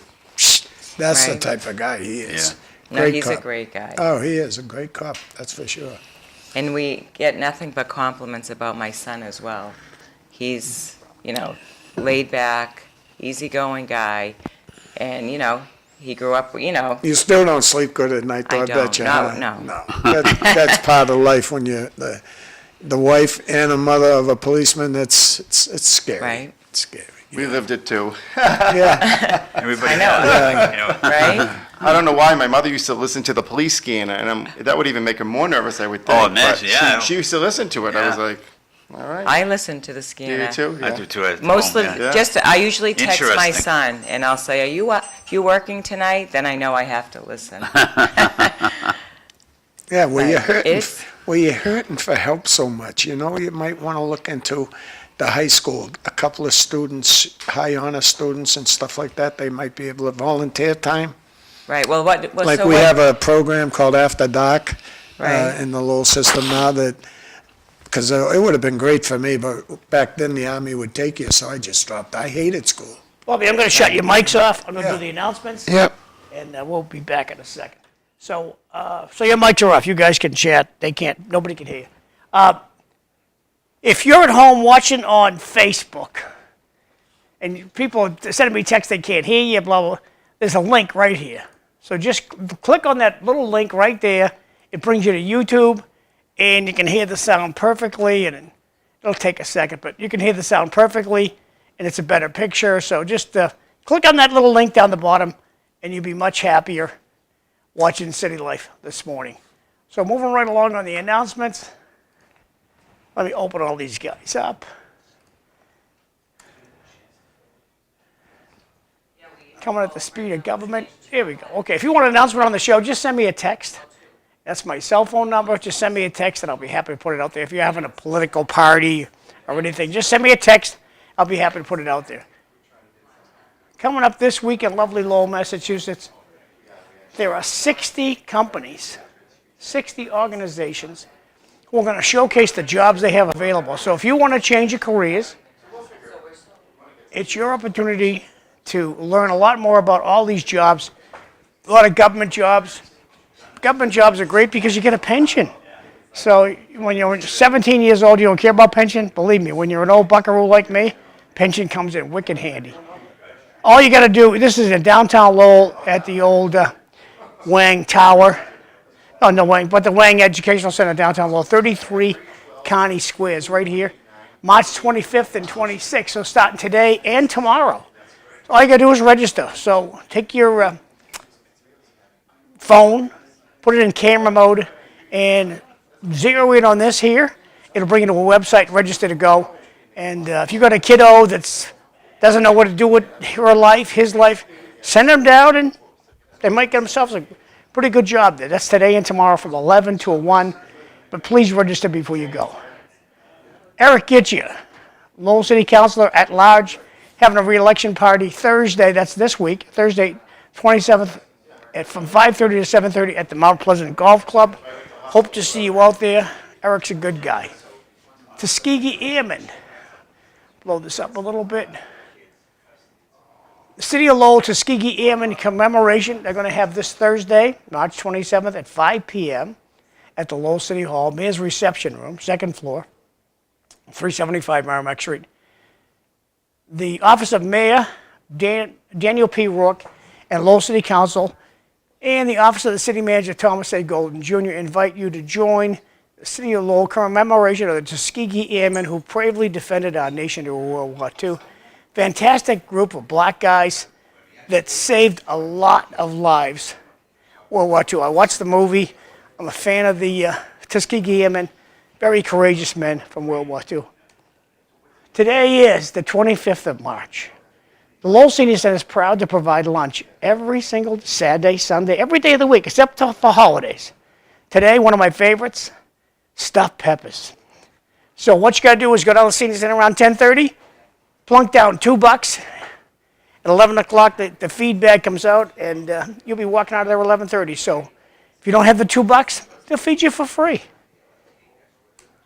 That's the Right. type of guy he is. No, Great he's a cop. great guy. Oh, he is a great cop. That's for sure. And we get nothing but compliments about my son as well. He's, laid back, easygoing guy, and, he grew up, You still don't sleep good at night, though, I I bet don't. you. No, huh? no. That's part of life when you're the wife and a mother of a policeman. It's scary. Right. It's scary. We lived it too. Yeah. Everybody I know. has, right? I don't know why. My mother used to listen to the police scan, and that would even make her more nervous, I would think. Oh, imagine, But yeah. She used to listen to it. I was Yeah. like, All right. I listen to the Do scanner. you too? I Yeah. do too. At Most home, of, yeah. just, I usually text my Interesting. son, and I'll say, you working tonight? Then I know I have to listen. Yeah, well, you're Right. hurting, It's- well, you're hurting for help so much, you know, you might want to look into the high school. A couple of students, high honor students and stuff like that, they might be able to volunteer time. Right, well, Like so we what? have a program called After Dark Right. in the little system now that, because it would have been great for me, but back then the Army would take you, so I just dropped. I hated school. Bobby, I'm going to shut your mics off. I'm going to Yeah. do the announcements. Yep. And we'll be back in a second. So, so your mics are off. You guys can chat. They can't. Nobody can hear you. If you're at home watching on Facebook, and people are sending me texts they can't hear you, blah blah. There's a link right here. So just click on that little link right there. It brings you to YouTube, and you can hear the sound perfectly. And it'll take a second, but you can hear the sound perfectly, and it's a better picture. So just click on that little link down the bottom, and you'll be much happier watching City Life this morning. So moving right along on the announcements. Let me open all these guys up. Coming at the speed of government. Here we go. Okay, if you want an announcement on the show, just send me a text. That's my cell phone number. Just send me a text, and I'll be happy to put it out there. If you're having a political party or anything, just send me a text. I'll be happy to put it out there. Coming up this week in lovely Lowell, Massachusetts, there are 60 companies, 60 organizations who are going to showcase the jobs they have available. So if you want to change your careers, it's your opportunity to learn a lot more about all these jobs, a lot of government jobs. Government jobs are great because you get a pension. So when you're 17 years old, you don't care about pension? Believe me, when you're an old buckaroo like me, pension comes in wicked handy. All you got to do, this is in downtown Lowell at the old Wang Tower. Oh, no Wang, but the Wang Educational Center downtown Lowell, 33 County Squares right here. March 25th and 26th, so starting today and tomorrow. All you got to do is register. So take your phone, put it in camera mode, and zero in on this here. It'll bring you to a website, register to go. And if you got a kiddo that doesn't know what to do with her life, his life, send them down, and they might get themselves a pretty good job there. That's today and tomorrow from 11 to 1. But please register before you go. Eric Gitchia, Lowell City Councilor at large, having a re-election party Thursday, that's this week, Thursday 27th from 5:30 to 7:30 at the Mount Pleasant Golf Club. Hope to see you out there. Eric's a good guy. Tuskegee Airmen. Blow this up a little bit. The City of Lowell Tuskegee Airmen commemoration, they're going to have this Thursday, March 27th at 5 p.m. at the Lowell City Hall, Mayor's Reception Room, second floor, 375 Merrimack Street. The Office of Mayor, Daniel P. Rourke, and Lowell City Council, and the Office of the City Manager, Thomas A. Golden Jr., invite you to join the City of Lowell commemoration of the Tuskegee Airmen who bravely defended our nation during World War II. Fantastic group of black guys that saved a lot of lives World War II. I watched the movie. I'm a fan of the Tuskegee Airmen, very courageous men from World War II. Today is the 25th of March. The Lowell Senior Center is proud to provide lunch every single Saturday, Sunday, every day of the week, except for holidays. Today, one of my favorites, stuffed peppers. So what you got to do is go down to the Senior Center around 10:30, plunk down $2. At 11 o'clock, the feed bag comes out, and you'll be walking out of there at 11:30. So if you don't have the $2, they'll feed you for free.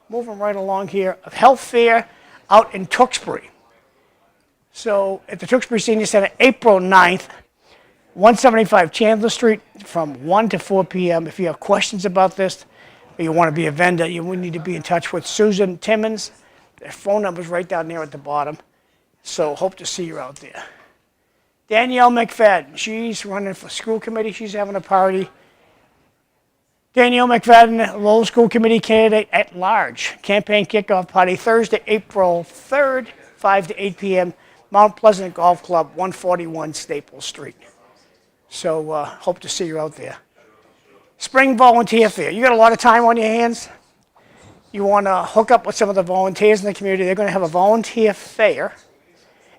Moving right along here, a health fair out in Tewksbury. So at the Tewksbury Senior Center, April 9th, 175 Chandler Street from 1 to 4 p.m. If you have questions about this, or you want to be a vendor, you will need to be in touch with Susan Timmons. Their phone number's right down there at the bottom. So hope to see you out there. Danielle McFadden, she's running for school committee. She's having a party. Danielle McFadden, Lowell School Committee candidate at large. Campaign kickoff party Thursday, April 3rd, 5 to 8 p.m. Mount Pleasant Golf Club, 141 Staples Street. So hope to see you out there. Spring Volunteer Fair. You got a lot of time on your hands. you want to hook up with some of the volunteers in the community, they're going to have a volunteer fair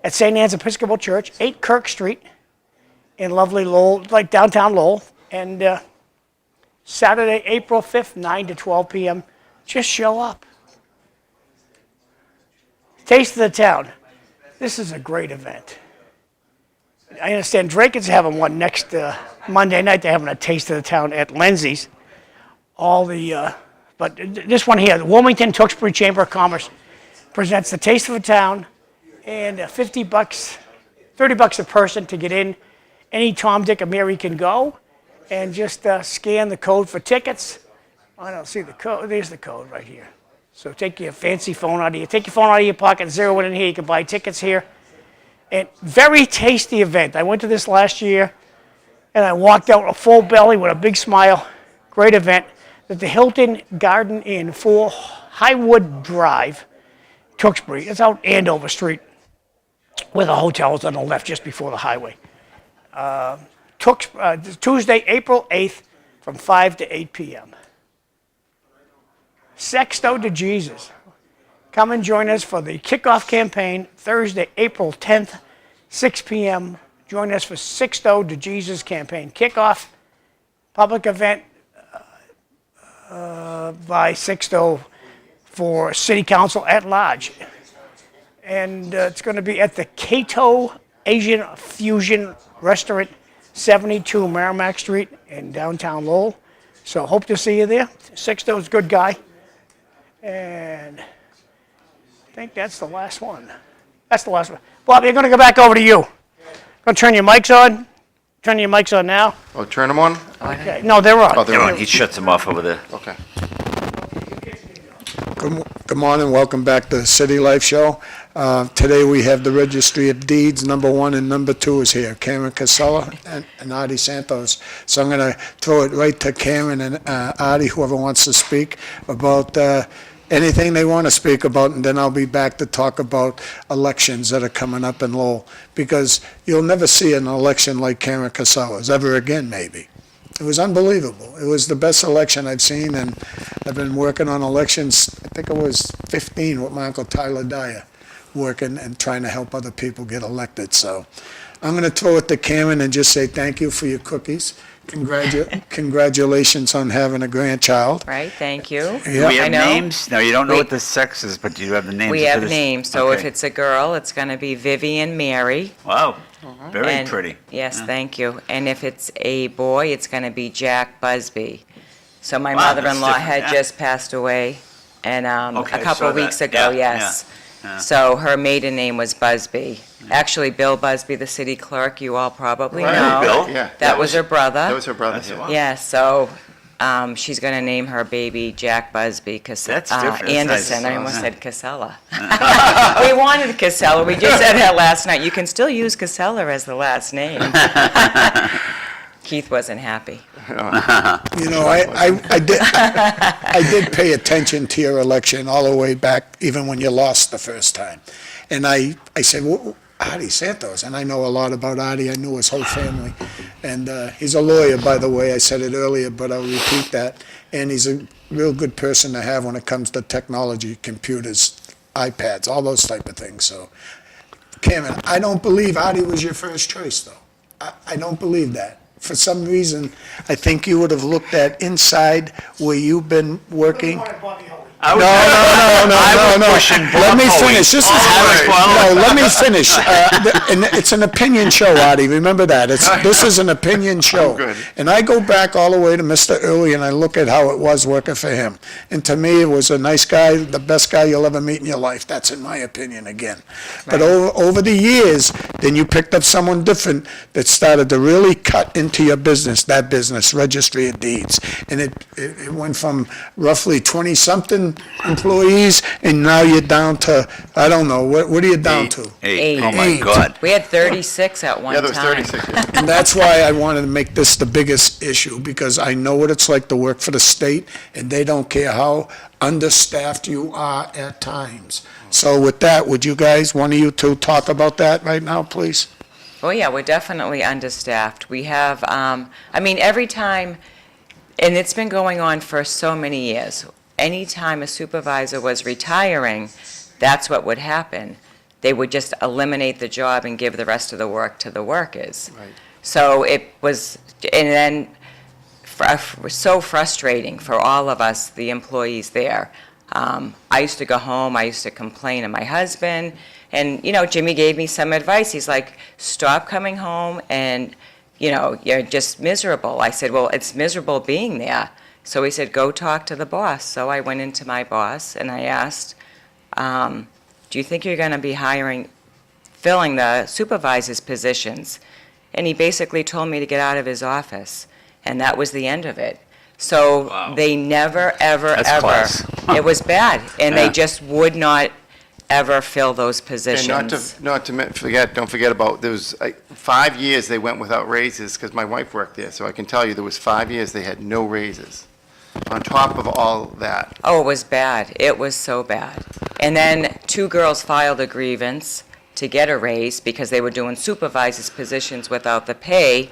at St. Anne's Episcopal Church, 8 Kirk Street, in lovely Lowell, like downtown Lowell. And Saturday, April 5th, 9 to 12 p.m. Just show up. Taste of the Town. This is a great event. I understand Drake is having one next Monday night. They're having a Taste of the Town at Lindsay's. But this one here, the Wilmington Tewksbury Chamber of Commerce presents the Taste of the Town, and $50, $30 a person to get in. Any Tom, Dick, or Mary can go, and just scan the code for tickets. I don't see the code. There's the code right here. So take your fancy phone out of your pocket, zero it in here. You can buy tickets here. And very tasty event. I went to this last year, and I walked out with a full belly with a big smile. Great event at the Hilton Garden Inn, 4 Highwood Drive, Tewksbury. It's out Andover Street, where the hotel is on the left, just before the highway. Tuesday, April 8th, from 5 to 8 p.m. Sexto to Jesus. Come and join us for the kickoff campaign, Thursday, April 10th, 6 p.m. Join us for Sexto to Jesus campaign kickoff, public event by Sexto for City Council at large. And it's going to be at the Cato Asian Fusion Restaurant, 72 Merrimack Street in downtown Lowell. So hope to see you there. Sexto's a good guy. And I think that's the last one. That's the last one. Bob, you're going to go back over to you. Going to turn your mics on. Turn your mics on now. Oh, turn them on? Okay. No, they're on. Oh, they're on. He shuts them off over there. Okay. Good morning, welcome back to the City Life Show. Today we have the Registry of Deeds, number 1 and number 2 is here, Cameron Cassella and Artie Santos. So I'm going to throw it right to Cameron and Artie, whoever wants to speak about anything they want to speak about, and then I'll be back to talk about elections that are coming up in Lowell, because you'll never see an election like Cameron Cassella's ever again, maybe. It was unbelievable. It was the best election I've seen, and I've been working on elections, I think it was 15 with my Uncle Tyler Dyer, working and trying to help other people get elected. So I'm going to throw it to Cameron and just say thank you for your cookies. Congratulations on having a grandchild. Right, thank you. Yeah. Do we have I know. names? No, you don't know what the sex is, but do you have the names? We for have this? names, so if Okay. it's a girl, it's going to be Vivian Mary. Wow, very and- pretty. Yes, thank you. And if it's a boy, it's going to be Jack Busby. So my Wow, that's mother-in-law different, had yeah. just passed away, and Okay, a I couple saw of weeks that. ago, Yeah, yes. yeah. So her maiden name was Busby. Actually, Bill Busby, the city clerk, you all probably Right. know. Bill? Yeah. That was her brother. That was her brother. That's yeah. wow. Yeah, so she's going to name her baby Jack Busby because That's different. That's Anderson. nice. I almost Yeah. said Casella. We wanted Casella. We just said that last night. You can still use Casella as the last name. Keith wasn't happy. You know, I did pay attention to your election all the way back, even when you lost the first time. And I said, well, Artie Santos, and I know a lot about Artie. I knew his whole family. And he's a lawyer, by the way. I said it earlier, but I'll repeat that. And he's a real good person to have when it comes to technology, computers, iPads, all those type of things. So, Cameron, I don't believe Artie was your first choice, though. I don't believe that. For some reason, I think you would have looked at inside where you've been working. I was- No. Let me finish. This is, no, let me finish. And it's an opinion show, Artie. Remember that. This is an opinion show. good. And I go back all the way to Mr. Early, and I look at how it was working for him. And to me, it was a nice guy, the best guy you'll ever meet in your life. That's in my opinion again. But over the years, then you picked up someone different that started to really cut into your business, that business, Registry of Deeds. And it went from roughly 20-something employees, and now you're down to, I don't know, what are you down to? Eight. Oh, my Eight. God. We had 36 at one Yeah, there was time. 36. Yeah. And that's why I wanted to make this the biggest issue, because I know what it's like to work for the state, and they don't care how understaffed you are at times. So with that, would you guys, one of you two, talk about that right now, please? Oh, yeah, we're definitely understaffed. We have, every time, and it's been going on for so many years, anytime a supervisor was retiring, that's what would happen. They would just eliminate the job and give the rest of the work to the workers. Right. So it was, and then so frustrating for all of us, the employees there. I used to go home, I used to complain to my husband, and, Jimmy gave me some advice. He's like, stop coming home and, you're just miserable. I said, well, it's miserable being there. So he said, go talk to the boss. So I went into my boss and I asked, do you think you're going to be filling the supervisor's positions? And he basically told me to get out of his office. And that was the end of it. So Wow. they never, ever, That's ever, class. it was bad. And Yeah. they just would not ever fill those positions. And don't forget about, there was 5 years they went without raises, because my wife worked there, so I can tell you, there was 5 years they had no raises, on top of all that. Oh, it was bad. It was so bad. And then 2 girls filed a grievance to get a raise because they were doing supervisors' positions without the pay.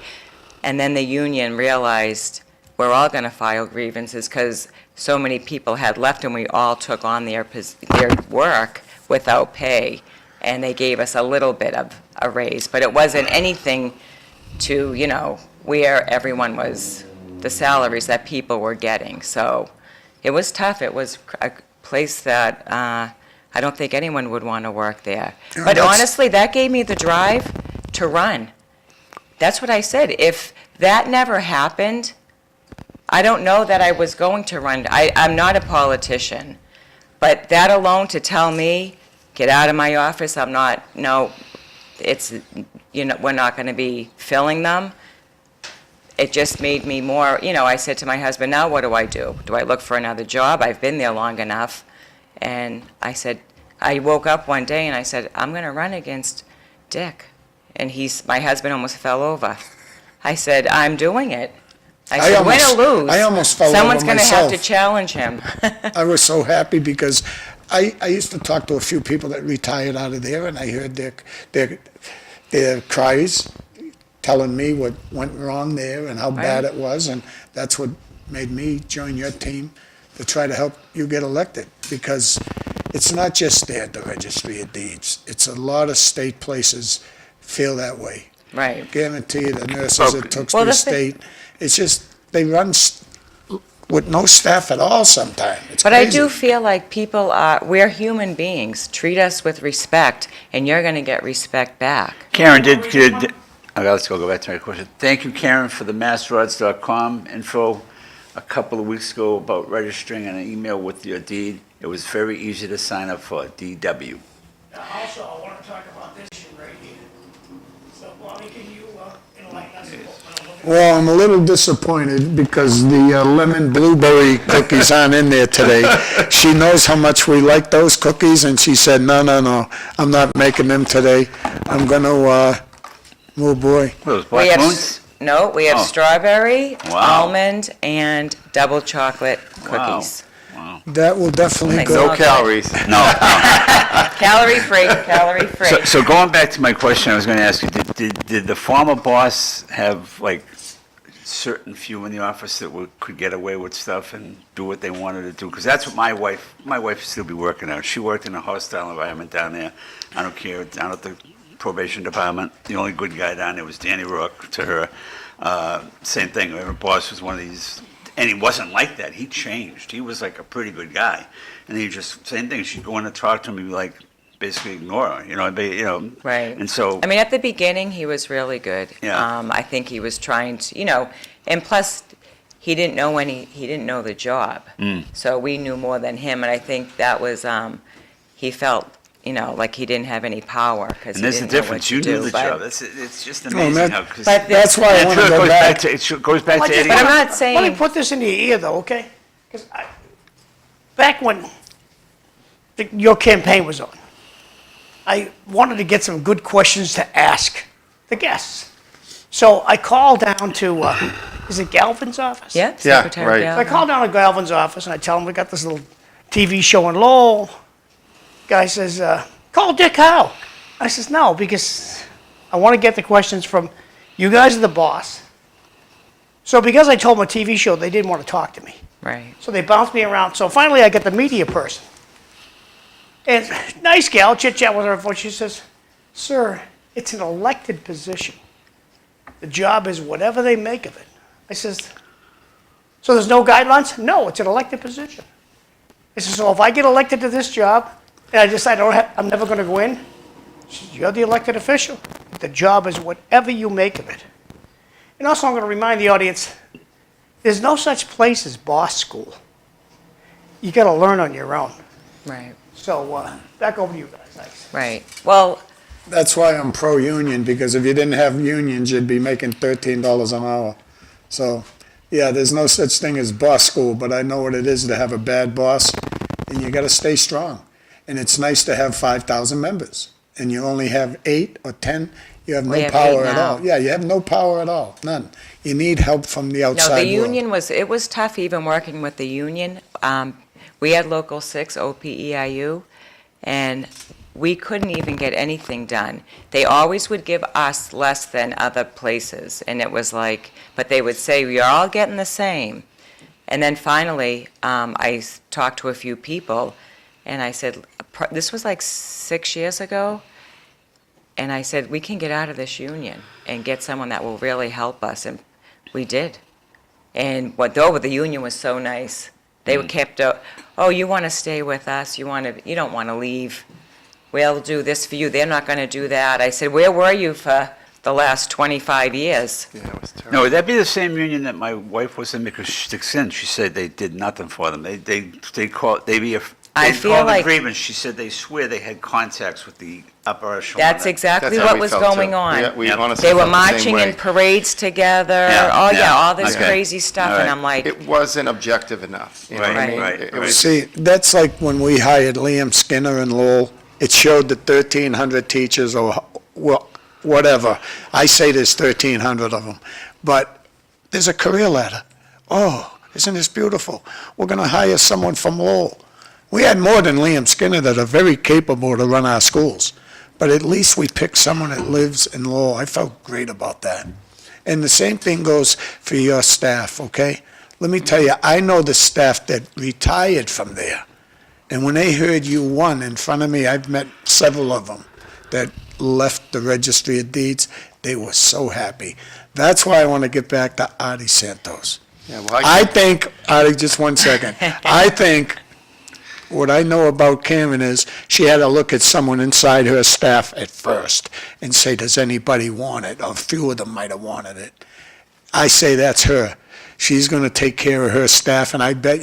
And then the union realized we're all going to file grievances because so many people had left and we all took on their work without pay. And they gave us a little bit of a raise, but it wasn't anything to, where everyone was, the salaries that people were getting. So it was tough. It was a place that I don't think anyone would want to work there. Yeah, But that's- honestly, that gave me the drive to run. That's what I said. If that never happened, I don't know that I was going to run. I'm not a politician. But that alone to tell me, get out of my office, we're not going to be filling them. It just made me more, I said to my husband, now what do I do? Do I look for another job? I've been there long enough. And I said, I woke up one day and I said, I'm going to run against Dick. And my husband almost fell over. I said, I'm doing it. I said, win or lose. I almost fell over Someone's going to have to myself. challenge him. I was so happy because I used to talk to a few people that retired out of there, and I heard their cries telling me what went wrong there and how bad Right. it was, and that's what made me join your team to try to help you get elected, because it's not just there at the Registry of Deeds. It's a lot of state places feel that way. Right. Guarantee you, the nurses at Tewksbury the thing- State, it's just, they run with no staff at all sometimes. It's But I crazy. do feel like we're human beings. Treat us with respect, and you're going to get respect back. Karen, let's go back to my question. Thank you, Karen, for the massroads.com info a couple of weeks ago about registering an email with your deed. It was very easy to sign up for DW. Also, I want to talk about this issue right here. So, Bonnie, can you enlighten us? Well, I'm a little disappointed because the lemon blueberry cookies aren't in there today. She knows how much we like those cookies, and she said, no, I'm not making them today. I'm going to, oh boy. What, those Black Moons? No, we have Oh. strawberry, Wow. almond, and double chocolate Wow. cookies. Wow. That will definitely Nice. go. No calories. No. Calorie free, calorie free. So going back to my question, I was going to ask you, did the former boss have like certain few in the office that could get away with stuff and do what they wanted to do? Because that's what my wife would still be working out. She worked in a hostile environment down there. I don't care, down at the probation department. The only good guy down there was Danny Rourke to her. Same thing, her boss was one of these, and he wasn't like that. He changed. He was like a pretty good guy. And he just, same thing, she'd go in and talk to him, he'd be like, basically ignore her, Right. And so, I mean, at the beginning, he was really good. Yeah. I think he was trying to, and plus, he didn't know the job. So we knew more than him, and I think that was, he felt, like he didn't have any power because and he there's a didn't know what difference. to You do. knew the but- job. It's just Oh, amazing man. how, 'cause- But That's why I and want to it go goes back. it goes back to Eddie. But I'm not Let saying. me put this in your ear, though, okay? Because back when your campaign was on, I wanted to get some good questions to ask the guests. So I called down to, is it Galvin's office? Yeah, Yeah, Secretary right. So I Galvin. called down to Galvin's office and I tell him we got this little TV show in Lowell. Guy says, call Dick Howe. I says, no, because I want to get the questions from, you guys are the boss. So because I told them a TV show, they didn't want to talk to me. Right. So they bounced me around. So finally, I got the media person. And nice gal, chit-chat with her before. She says, "Sir, it's an elected position. The job is whatever they make of it." I says, "So there's no guidelines?" "No, it's an elected position." I says, "So if I get elected to this job and I decide I'm never going to go in," she says, "you're the elected official. The job is whatever you make of it." And also, I'm going to remind the audience, there's no such place as boss school. You got to learn on your own. Right. So back over to you guys. Thanks. Right. Well, That's why I'm pro-union, because if you didn't have unions, you'd be making $13 an hour. So, yeah, there's no such thing as boss school, but I know what it is to have a bad boss, and you gotta stay strong. And it's nice to have 5,000 members, and you only have 8 or 10, you have We no have power 8 at now. all. Yeah, you have no power at all, none. You need help from the no, outside the world. union it was tough even working with the union. We had Local 6, OPEIU, and we couldn't even get anything done. They always would give us less than other places, and it was like, but they would say, "You're all getting the same." And then finally, I talked to a few people, and I said, this was like 6 years ago, and I said, "We can get out of this union and get someone that will really help us," and we did. And though the union was so nice, they were kept, "Oh, you want to stay with us, you don't want to leave. We'll do this for you, they're not going to do that." I said, "Where were you for the last 25 years?" Yeah, it was terrible. No, would that be the same union that my wife was in? Because she said they did nothing for them. They called I they feel called like- a grievance. She said they swear they had contacts with the upper echelon. That's exactly That's how what we was felt, going too. on. Yeah, we Yep. honestly They were felt the same marching way. in parades together, Yeah, all this okay. crazy stuff, All and right. I'm like, It wasn't objective enough. You know what I Right, mean? right, It right. was- See, that's like when we hired Liam Skinner in Lowell. It showed the 1,300 teachers or whatever. I say there's 1,300 of them. But there's a career ladder. Oh, isn't this beautiful? We're going to hire someone from Lowell. We had more than Liam Skinner that are very capable to run our schools. But at least we picked someone that lives in Lowell. I felt great about that. And the same thing goes for your staff, okay? Let me tell you, I know the staff that retired from there. And when they heard you won in front of me, I've met several of them that left the Registry of Deeds. They were so happy. That's why I want to get back to Artie Santos. Yeah, well, I think, Artie, just one second. I think what I know about Karen is she had to look at someone inside her staff at first and say, does anybody want it? Or a few of them might have wanted it. I say that's her. She's going to take care of her staff, and I bet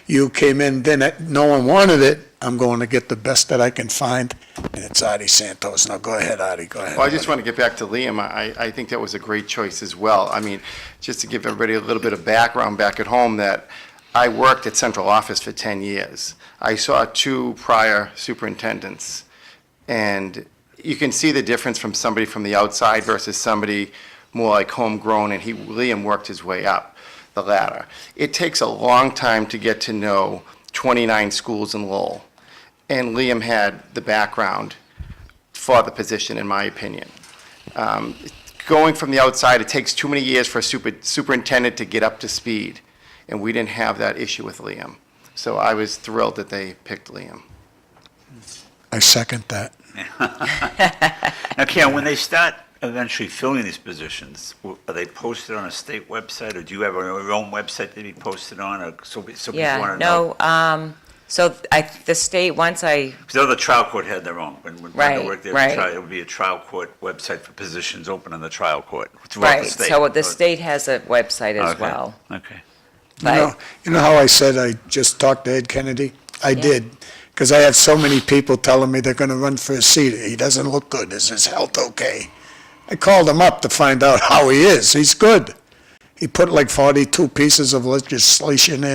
you came in, then no one wanted it. I'm going to get the best that I can find, and it's Artie Santos. Now, go ahead, Artie, go ahead. Well, I just want to get back to Liam. I think that was a great choice as well. I mean, just to give everybody a little bit of background back at home, that I worked at central office for 10 years. I saw 2 prior superintendents, and you can see the difference from somebody from the outside versus somebody more like homegrown, and Liam worked his way up the ladder. It takes a long time to get to know 29 schools in Lowell, and Liam had the background for the position, in my opinion. Going from the outside, it takes too many years for a superintendent to get up to speed, and we didn't have that issue with Liam. So I was thrilled that they picked Liam. I second that. Now, Karen, when they start eventually filling these positions, are they posted on a state website, or do you have your own website to be posted on, or so people yeah, want to know? no, so the state, once I, Because the trial court had their own. When Brenda Right, worked there, right. it would be a trial court website for positions open in the trial court throughout the right, state. so the state has a website as Okay, well. Okay. You know how I said I just talked to Ed Kennedy? I Yeah. did, because I have so many people telling me they're going to run for a seat. He doesn't look good. Is his health okay? I called him up to find out how he is. He's good. He put like 42 pieces of legislation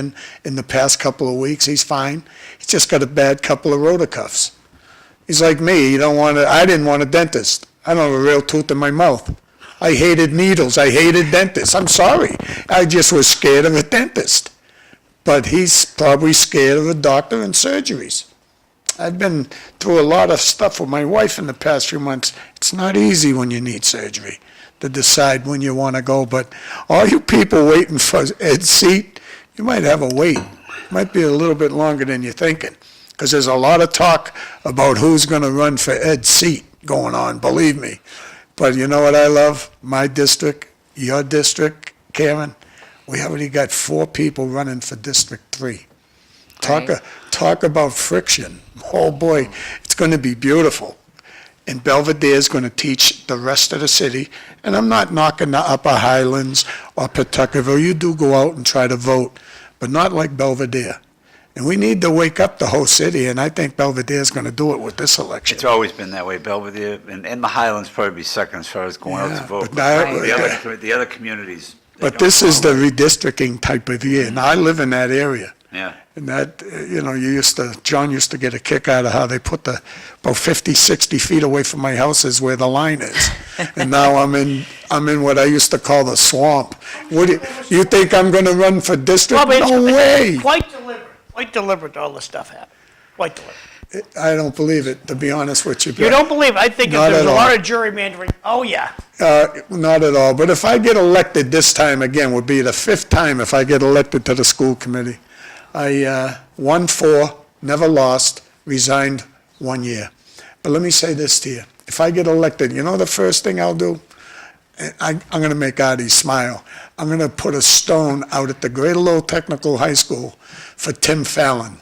in the past couple of weeks. He's fine. He's just got a bad couple of rotor cuffs. He's like me. I didn't want a dentist. I don't have a real tooth in my mouth. I hated needles. I hated dentists. I'm sorry. I just was scared of a dentist. But he's probably scared of a doctor and surgeries. I've been through a lot of stuff with my wife in the past few months. It's not easy when you need surgery. to decide when you want to go. But all you people waiting for Ed's seat, you might have a wait. Might be a little bit longer than you're thinking, because there's a lot of talk about who's going to run for Ed's seat going on, believe me. But you know what I love? My district, your district, Karen, we already got 4 people running for District 3. Right. Talk about friction. Oh, boy, it's going to be beautiful. And Belvedere is going to teach the rest of the city. And I'm not knocking the Upper Highlands or Pawtuckaville. You do go out and try to vote, but not like Belvedere. And we need to wake up the whole city, and I think Belvedere is going to do it with this election. It's always been that way. Belvedere and the Highlands probably be second as far as going out Yeah, to vote. but now- The other communities. they But don't this is the follow. redistricting type of year. Now, I live in that area. Yeah. And that, John used to get a kick out of how they put about 50, 60 feet away from my house is where the line is. And now I'm in what I used to call the swamp. You think I'm gonna run for district? Well, but No it's way. quite deliberate, all this stuff happened. Quite deliberate. I don't believe it, to be honest with you. You don't believe it? I think if Not there's at a all. lot of gerrymandering, oh, yeah. Not at all. But if I get elected this time again, would be the 5th time if I get elected to the school committee. I won 4, never lost, resigned 1 year. But let me say this to you. If I get elected, you know the first thing I'll do? I'm going to make Artie smile. I'm going to put a stone out at the Greater Lowell Technical High School for Tim Fallon.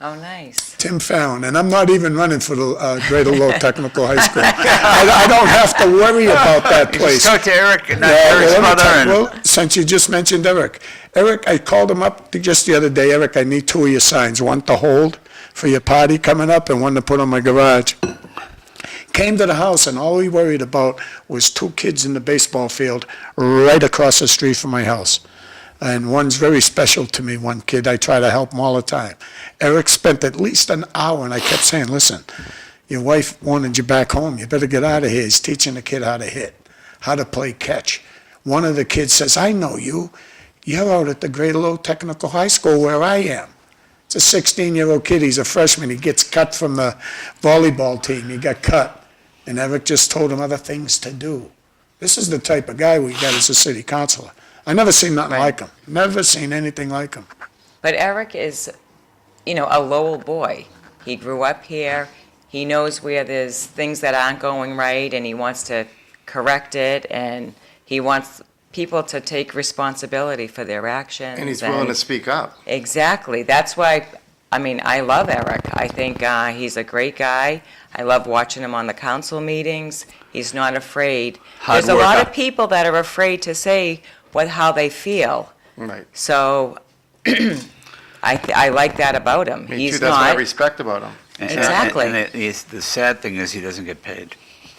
Oh, nice. Tim Fallon, and I'm not even running for the Greater Lowell Technical High School. I don't have to worry about that You place. just talk to Eric and not Yeah, Eric's well, let me mother. tell- and- Well, since you just mentioned Eric, I called him up just the other day. Eric, I need 2 of your signs, one to hold for your party coming up and one to put on my garage. Came to the house, and all we worried about was 2 kids in the baseball field right across the street from my house. And one's very special to me, one kid. I try to help him all the time. Eric spent at least an hour, and I kept saying, listen, your wife wanted you back home. You better get out of here. He's teaching the kid how to hit, how to play catch. One of the kids says, I know you. You're out at the Greater Lowell Technical High School where I am. It's a 16-year-old kid. He's a freshman. He gets cut from the volleyball team. He got cut. And Eric just told him other things to do. This is the type of guy we got as a city councilor. I never seen nothing Right. like him. Never seen anything like him. But Eric is, a Lowell boy. He grew up here. He knows where there's things that aren't going right, and he wants to correct it, and he wants people to take responsibility for their actions. And he's willing to speak up. Exactly. That's why, I love Eric. I think he's a great guy. I love watching him on the council meetings. He's not afraid. Hard There's a lot worker. of people that are afraid to say how they feel. Right. So I like that about him. Me too, He's that's what I not. respect about him. And- Exactly. And the sad thing is he doesn't get paid.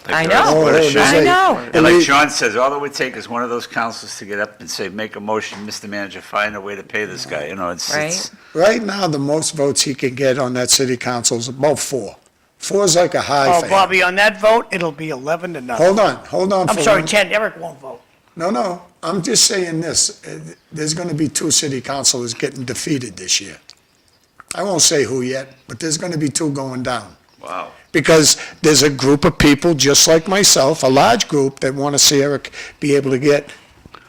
Like I the rest know. of us Oh, should. I know. And like we- John says, all it would take is one of those councils to get up and say, make a motion, Mr. Manager, find a way to pay this guy, it's. Right. Right now, the most votes he can get on that city council is about 4. 4 is like a high Oh, for him. Bobby, on that vote, it'll be 11 to nothing. Hold on. I'm for sorry, one- 10. Eric won't vote. No, I'm just saying this. There's going to be 2 city councilors getting defeated this year. I won't say who yet, but there's going to be 2 going down. Wow. Because there's a group of people, just like myself, a large group, that want to see Eric be able to get,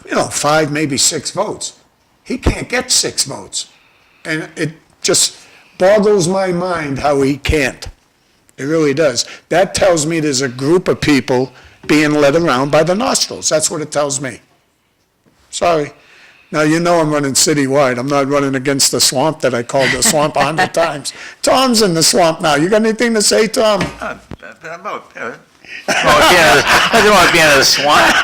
5, maybe 6 votes. He can't get 6 votes. And it just boggles my mind how he can't. It really does. That tells me there's a group of people being led around by the nostrils. That's what it tells me. Sorry. Now, I'm running citywide. I'm not running against the swamp that I called the swamp 100 times. Tom's in the swamp now. You got anything to say, Tom? I don't want to be in a swamp.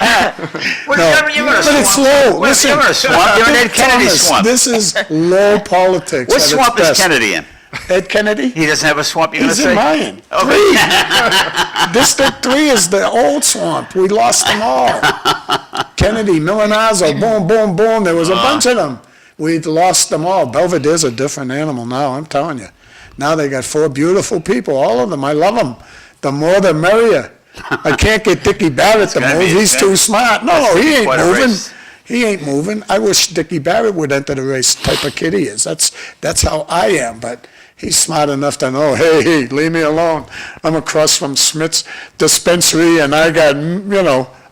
You're in a But it's swamp. low. Listen. You're in a swamp. You're in Ed Kennedy Thomas, swamp. This is low politics. What at its swamp is best. Kennedy in? Ed Kennedy? He doesn't have a swamp, you're going to He's say? in mine. 3. District 3 is the old swamp. We lost them all. Kennedy, Milanazzo, boom, boom, boom. There was a bunch of them. We'd lost them all. Belvedere's a different animal now, I'm telling you. Now they got 4 beautiful people, all of them. I love them. The more the merrier. I can't get Dickie Barrett to gonna move. be He's too intense. smart. No, That's he ain't quite a moving. race. He ain't moving. I wish Dickie Barrett would enter the race, type of kid he is. That's how I am, but he's smart enough to know, hey, leave me alone. I'm across from Smith's dispensary, and I got,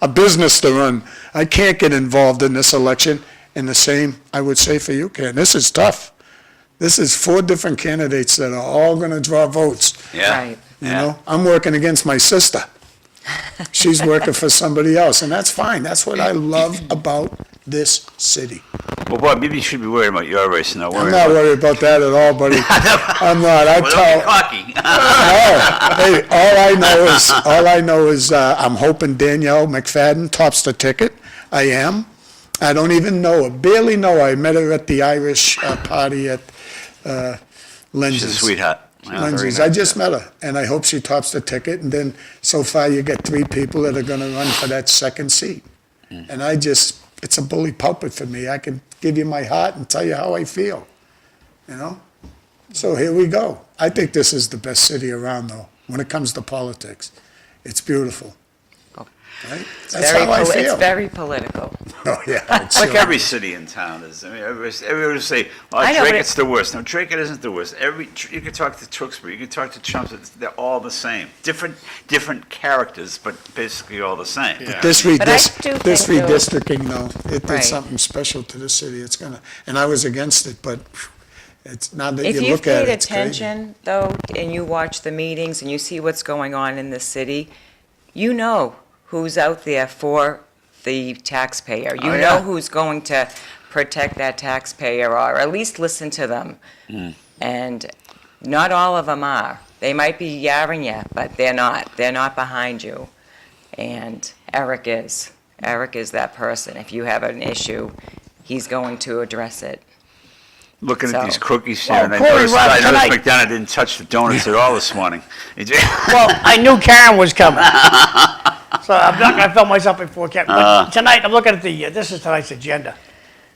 a business to run. I can't get involved in this election. And the same, I would say for you, Ken. This is tough. This is 4 different candidates that are all going to draw votes. Yeah. Right. You know, I'm working against my sister. She's working for somebody else, and that's fine. That's what I love about this city. Well, boy, maybe you should be worried about your race, not I'm worried not about. worried about that at all, buddy. I'm not. I Well, don't tell. be cocky. Hey, all I know is I'm hoping Danielle McFadden tops the ticket. I am. I don't even know her, barely know her. I met her at the Irish party at Lindsay's. She's a sweetheart. Yeah, Lindsay's. very I nice. just met her, and I hope she tops the ticket. And then, so far, you get 3 people that are going to run for that second seat. And it's a bully pulpit for me. I can give you my heart and tell you how I feel, you know? So here we go. I think this is the best city around, though, when it comes to politics. It's beautiful. Right? That's how I feel. It's very political. Oh, yeah. it's Like so- every city in town is. I mean, everybody will say, "Oh, I know, but Drake's the worst." No, Drake isn't the worst. You can talk to Tewksbury, you can talk to Chumps. They're all the same. Different characters, but basically all the same. This But I do this think, though- redistricting, though, it did Right. something special to the city. It's gonna, and I was against it, but it's, now that If you you've look at paid it, it's crazy. attention, though, and you watch the meetings and you see what's going on in the city, you know who's out there for the taxpayer. You Oh, know yeah. who's going to protect that taxpayer, or at least listen to them. And not all of them are. They might be yapping you, but they're not. They're not behind you. And Eric is. Eric is that person. If you have an issue, he's going to address it. Looking at So- these cookies here, Well, and I Corey, noticed, Rob, tonight- McDonough didn't touch the donuts at all this morning. Well, I knew Karen was coming. So I'm not gonna film myself before Karen. But tonight, I'm looking at this is tonight's agenda.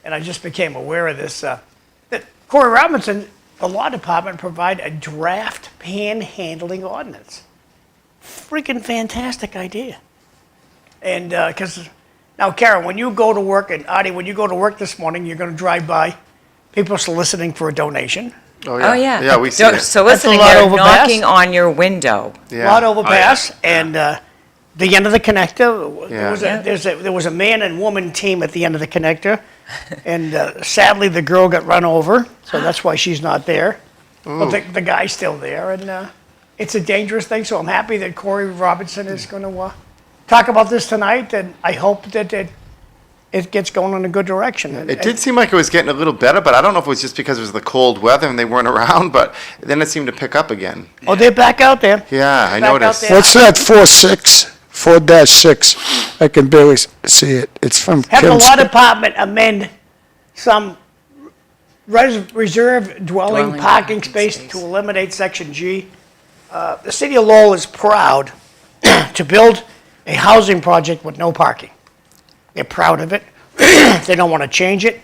And I just became aware of this, that Corey Robinson, the law department, provide a draft panhandling ordinance. Freaking fantastic idea. And, because, now Karen, when you go to work, and Artie, when you go to work this morning, you're gonna drive by people soliciting for a donation. Oh, yeah. Yeah, we see So- it. Soliciting, That's a lot they're overpass. knocking on your window. Yeah. Lot overpass, and the end of the connector, Yeah. there was a man and woman team at the end of the connector, and sadly, the girl got run over, so that's why she's not there. But the guy's still there, and it's a dangerous thing, so I'm happy that Corey Robinson is going to talk about this tonight, and I hope that it gets going in a good direction. And- It did seem like it was getting a little better, but I don't know if it was just because it was the cold weather and they weren't around, but then it seemed to pick up again. Oh, they're back out there. Yeah, I Back out noticed. there. What's that 4-6? I can barely see it. It's from Have the Kim's. law department amend some reserve dwelling Dwelling parking parking space space. to eliminate section G. The city of Lowell is proud to build a housing project with no parking. They're proud of it. They don't want to change it.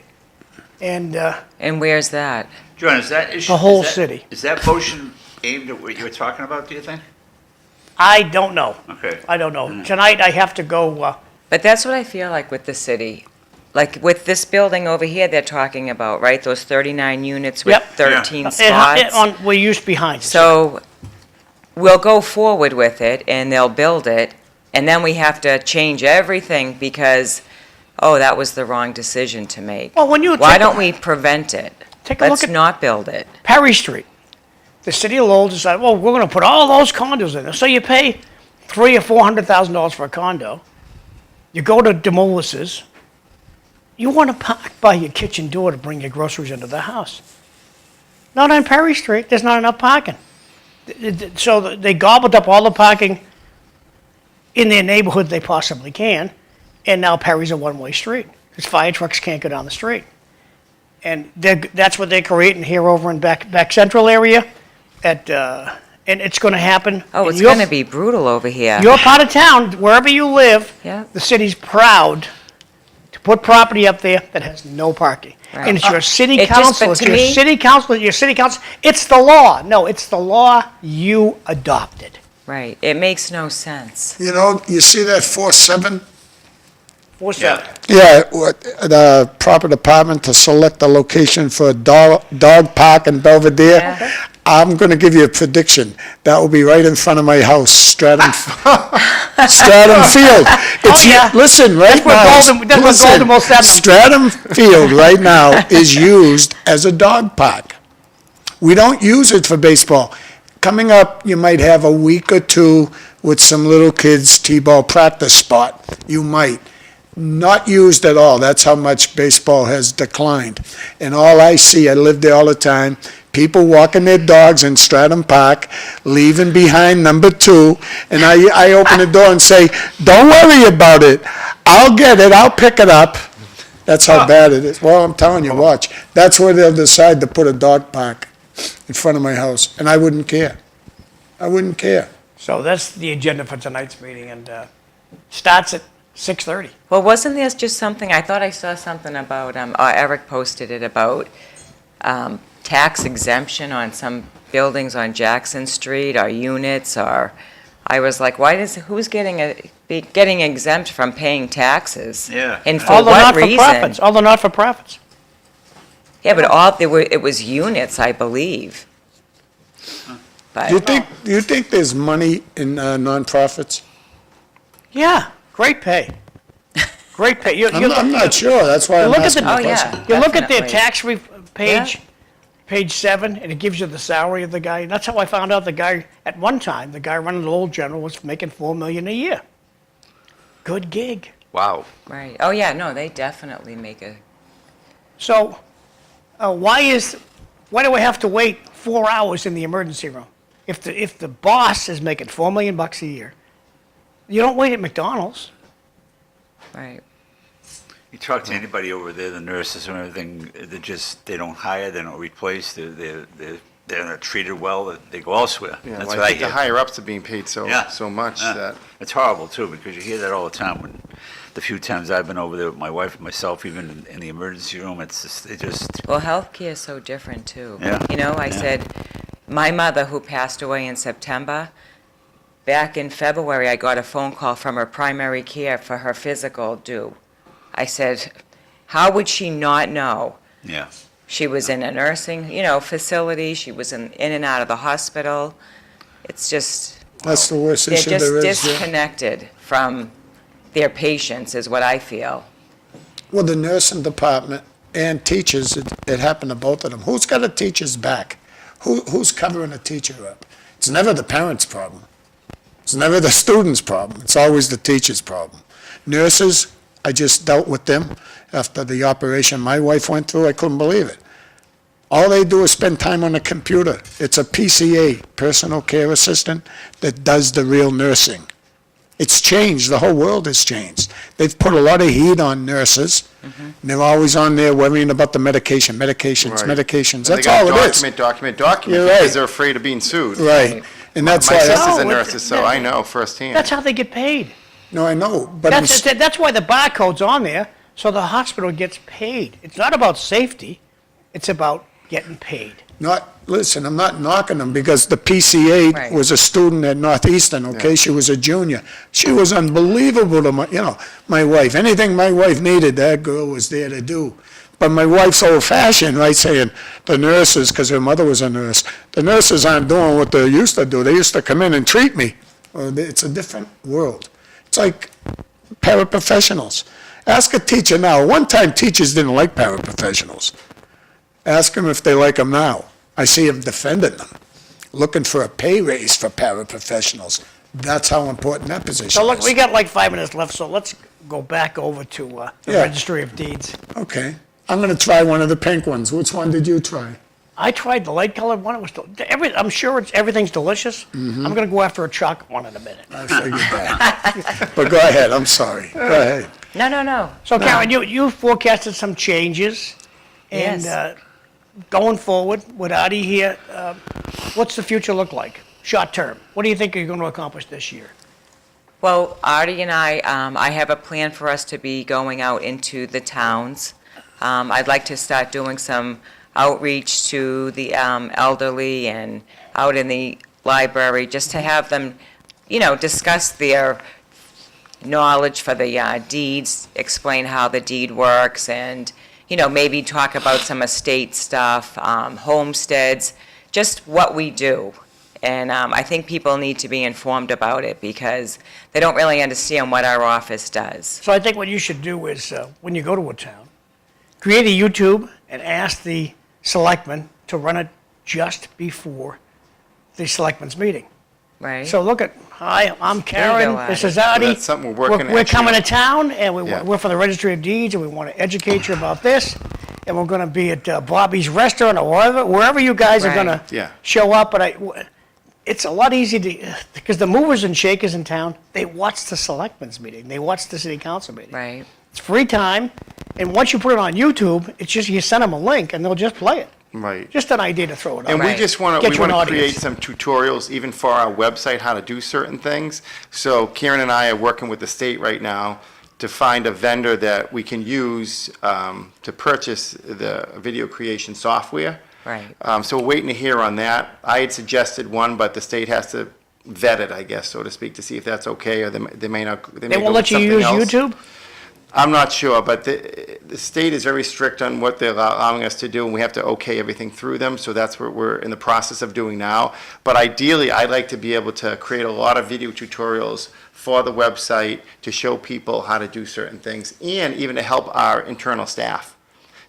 And And where's that? John, is that issue? The whole is that- city. Is that motion aimed at what you were talking about, do you think? I don't know. Okay. I don't know. Tonight I have to go, But that's what I feel like with the city. Like with this building over here they're talking about, right? Those 39 units with Yep. 13 it- spots. we used behind. So we'll go forward with it and they'll build it, and then we have to change everything because, oh, that was the wrong decision to make. Well, when you Why take a- don't we prevent it? Take a look Let's at- not build it. Perry Street. The city of Lowell decided, well, we're going to put all those condos in there. So you pay $300,000 or $400,000 for a condo. You go to Demolis's. You want to park by your kitchen door to bring your groceries into the house. Not on Perry Street. There's not enough parking. So they gobbled up all the parking in their neighborhood they possibly can, and now Perry's a one-way street. Because fire trucks can't go down the street. And that's what they're creating here over in back central area. And it's going to happen. Oh, in it's your- going to be brutal over here. Your part of town, wherever you live, Yeah. the city's proud to put property up there that has no parking. Right. And it's your city It just- council, but it's to your me- city council, it's the law. No, it's the law you adopted. Right. It makes no sense. You know, you see that 4-7? What's that? Yeah, the proper department to select the location for a dog park in Belvedere. Yeah. I'm going to give you a prediction. That will be right in front of my house, Stratham Field. It's, yeah. Listen, right That's where now. Golden- that's where Golden will send them. Stratham Field right now is used as a dog park. We don't use it for baseball. Coming up, you might have a week or two with some little kids' t-ball practice spot. You might. Not used at all. That's how much baseball has declined. And all I see, I live there all the time, people walking their dogs in Stratham Park, leaving behind number 2, and I open the door and say, don't worry about it. I'll get it. I'll pick it up. That's how bad it is. Well, I'm telling you, watch. That's where they'll decide to put a dog park in front of my house, and I wouldn't care. I wouldn't care. So that's the agenda for tonight's meeting, and starts at 6:30. Well, wasn't there just something, I thought I saw something about, Eric posted it about tax exemption on some buildings on Jackson Street or units, or, I was like, who's getting exempt from paying taxes? Yeah. And for All the what reason? not-for-profits, all the not-for-profits. Yeah, but it was units, I believe. But, Do you think there's money in nonprofits? Yeah, great pay. Great pay. I'm not sure. That's why I'm look at asking the- the oh, question. yeah. You look at their definitely. tax page, page 7, and it gives you the salary of the guy. That's how I found out the guy, at one time, the guy running the Old General was making $4 million a year. Good gig. Wow. Right, oh, yeah, no, they definitely make a, So, why do I have to wait 4 hours in the emergency room? If the boss is making $4 million a year, you don't wait at McDonald's. right. You talk to anybody over there, the nurses and everything, they don't hire, they don't replace, they're not treated well, they go elsewhere. Yeah, That's well, what I think hear. the higher-ups are being paid so much Yeah. that, It's horrible too, because you hear that all the time. When the few times I've been over there with my wife and myself, even in the emergency room, it's just, Well, healthcare is so different, too. Yeah, You know, I yeah. said, my mother, who passed away in September, back in February, I got a phone call from her primary care for her physical due. I said, how would she not know? yeah. She was in a nursing, facility, she was in and out of the hospital. It's just, That's the worst they're issue just there is. yeah. disconnected from their patients, is what I feel. Well, the nursing department and teachers, it happened to both of them. Who's got a teacher's back? Who's covering a teacher up? It's never the parent's problem. It's never the student's problem. It's always the teacher's problem. Nurses, I just dealt with them after the operation my wife went through. I couldn't believe it. All they do is spend time on the computer. It's a PCA, personal care assistant, that does the real nursing. It's changed. The whole world has changed. They've put a lot of heat on nurses. And they're always on there worrying about the medications. Right. That's they all gotta it is. document, You're right. because they're afraid of being sued. Right. And that's My why, sister's a No, nurse, so I know firsthand. That's how they get paid. no, I know, but That's why the barcode's on there, so the hospital gets paid. It's not about safety, it's about getting paid. listen, I'm not knocking them, because the PCA Right. was a student at Northeastern, okay? She was a junior. She was unbelievable to my wife. Anything my wife needed, that girl was there to do. But my wife's old-fashioned, right, saying the nurses, because her mother was a nurse, the nurses aren't doing what they used to do. They used to come in and treat me. Well, it's a different world. It's like paraprofessionals. Ask a teacher now. One time, teachers didn't like paraprofessionals. Ask them if they like them now. I see them defending them, looking for a pay raise for paraprofessionals. That's how important that position So look, is. we got like 5 minutes left, so let's go back over to the Yeah. Registry of Deeds. Okay. I'm going to try one of the pink ones. Which one did you try? I tried the light colored one, it was, I'm sure everything's delicious. Mm-hmm. I'm gonna go after a chocolate one in a minute. I figured that. But go ahead, I'm sorry. Go ahead. No. So Karen, you forecasted some changes, and Yes. going forward with Artie here, what's the future look like, short term? What do you think you're gonna accomplish this year? Well, Artie and I have a plan for us to be going out into the towns. I'd like to start doing some outreach to the elderly and out in the library, just to have them, discuss their knowledge for the deeds, explain how the deed works, and, maybe talk about some estate stuff, homesteads, just what we do. And I think people need to be informed about it because they don't really understand what our office does. So I think what you should do is, when you go to a town, create a YouTube and ask the selectmen to run it just before the selectmen's meeting. Right? So look at, hi, I'm Karen, go, this Adi. is Artie. Well, that's something we're working We're coming to actually- town, and Yeah. we're from the Registry of Deeds, and we want to educate you about this, and we're going to be at Bobby's Restaurant, or wherever you guys are going Right. to Yeah. show up, but it's a lot easier to, because the movers and shakers in town, they watch the selectmen's meeting, they watch the city council meeting. Right. It's free time, and once you put it on YouTube, it's just, you send them a link, and they'll just play it. Right. Just an idea to throw it out. And we Right. just want Get to, you an create audience. some tutorials even for our website, how to do certain things. So Karen and I are working with the state right now to find a vendor that we can use to purchase the video creation software. Right. So we're waiting to hear on that. I had suggested one, but the state has to vet it, I guess, so to speak, to see if that's okay, or they may not, they may They go won't with let you something use else. YouTube? I'm not sure, but the state is very strict on what they're allowing us to do, and we have to okay everything through them, so that's what we're in the process of doing now. But ideally, I'd like to be able to create a lot of video tutorials for the website to show people how to do certain things, and even to help our internal staff.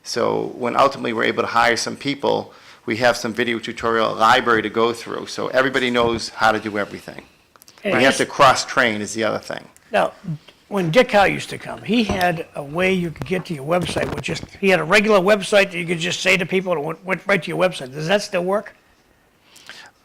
So when ultimately we're able to hire some people, we have some video tutorial library to go through, so everybody knows how to do everything. And We have just- to cross-train is the other thing. Now, when Dick Howe used to come, he had a way you could get to your website, he had a regular website that you could just say to people, and it went right to your website. Does that still work?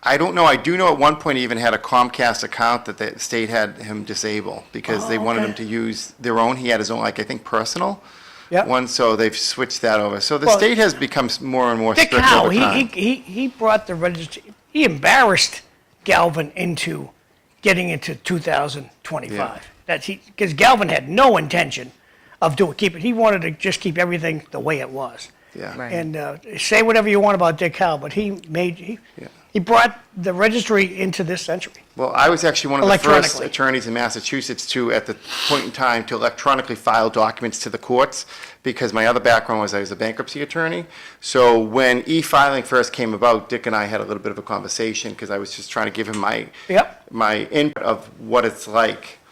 I don't know. I do know at one point he even had a Comcast account that the state had him disable because they wanted okay. him to use their own. He had his own, like, I think, personal Yep. one, so they've switched that over. So the Well, state has become more and more Dick strict Howe, over time. he brought the registry, he embarrassed Galvin into getting into 2025. Because Galvin had no intention of he wanted to just keep everything the way it was. Yeah. Right. And say whatever you want about Dick Howe, but he brought the registry into this century. Well, I was actually one of the first Electronically. attorneys in Massachusetts to, at the point in time, to electronically file documents to the courts, because my other background was I was a bankruptcy attorney. So when e-filing first came about, Dick and I had a little bit of a conversation, because I was just trying to give him my Yep. my input of what it's like.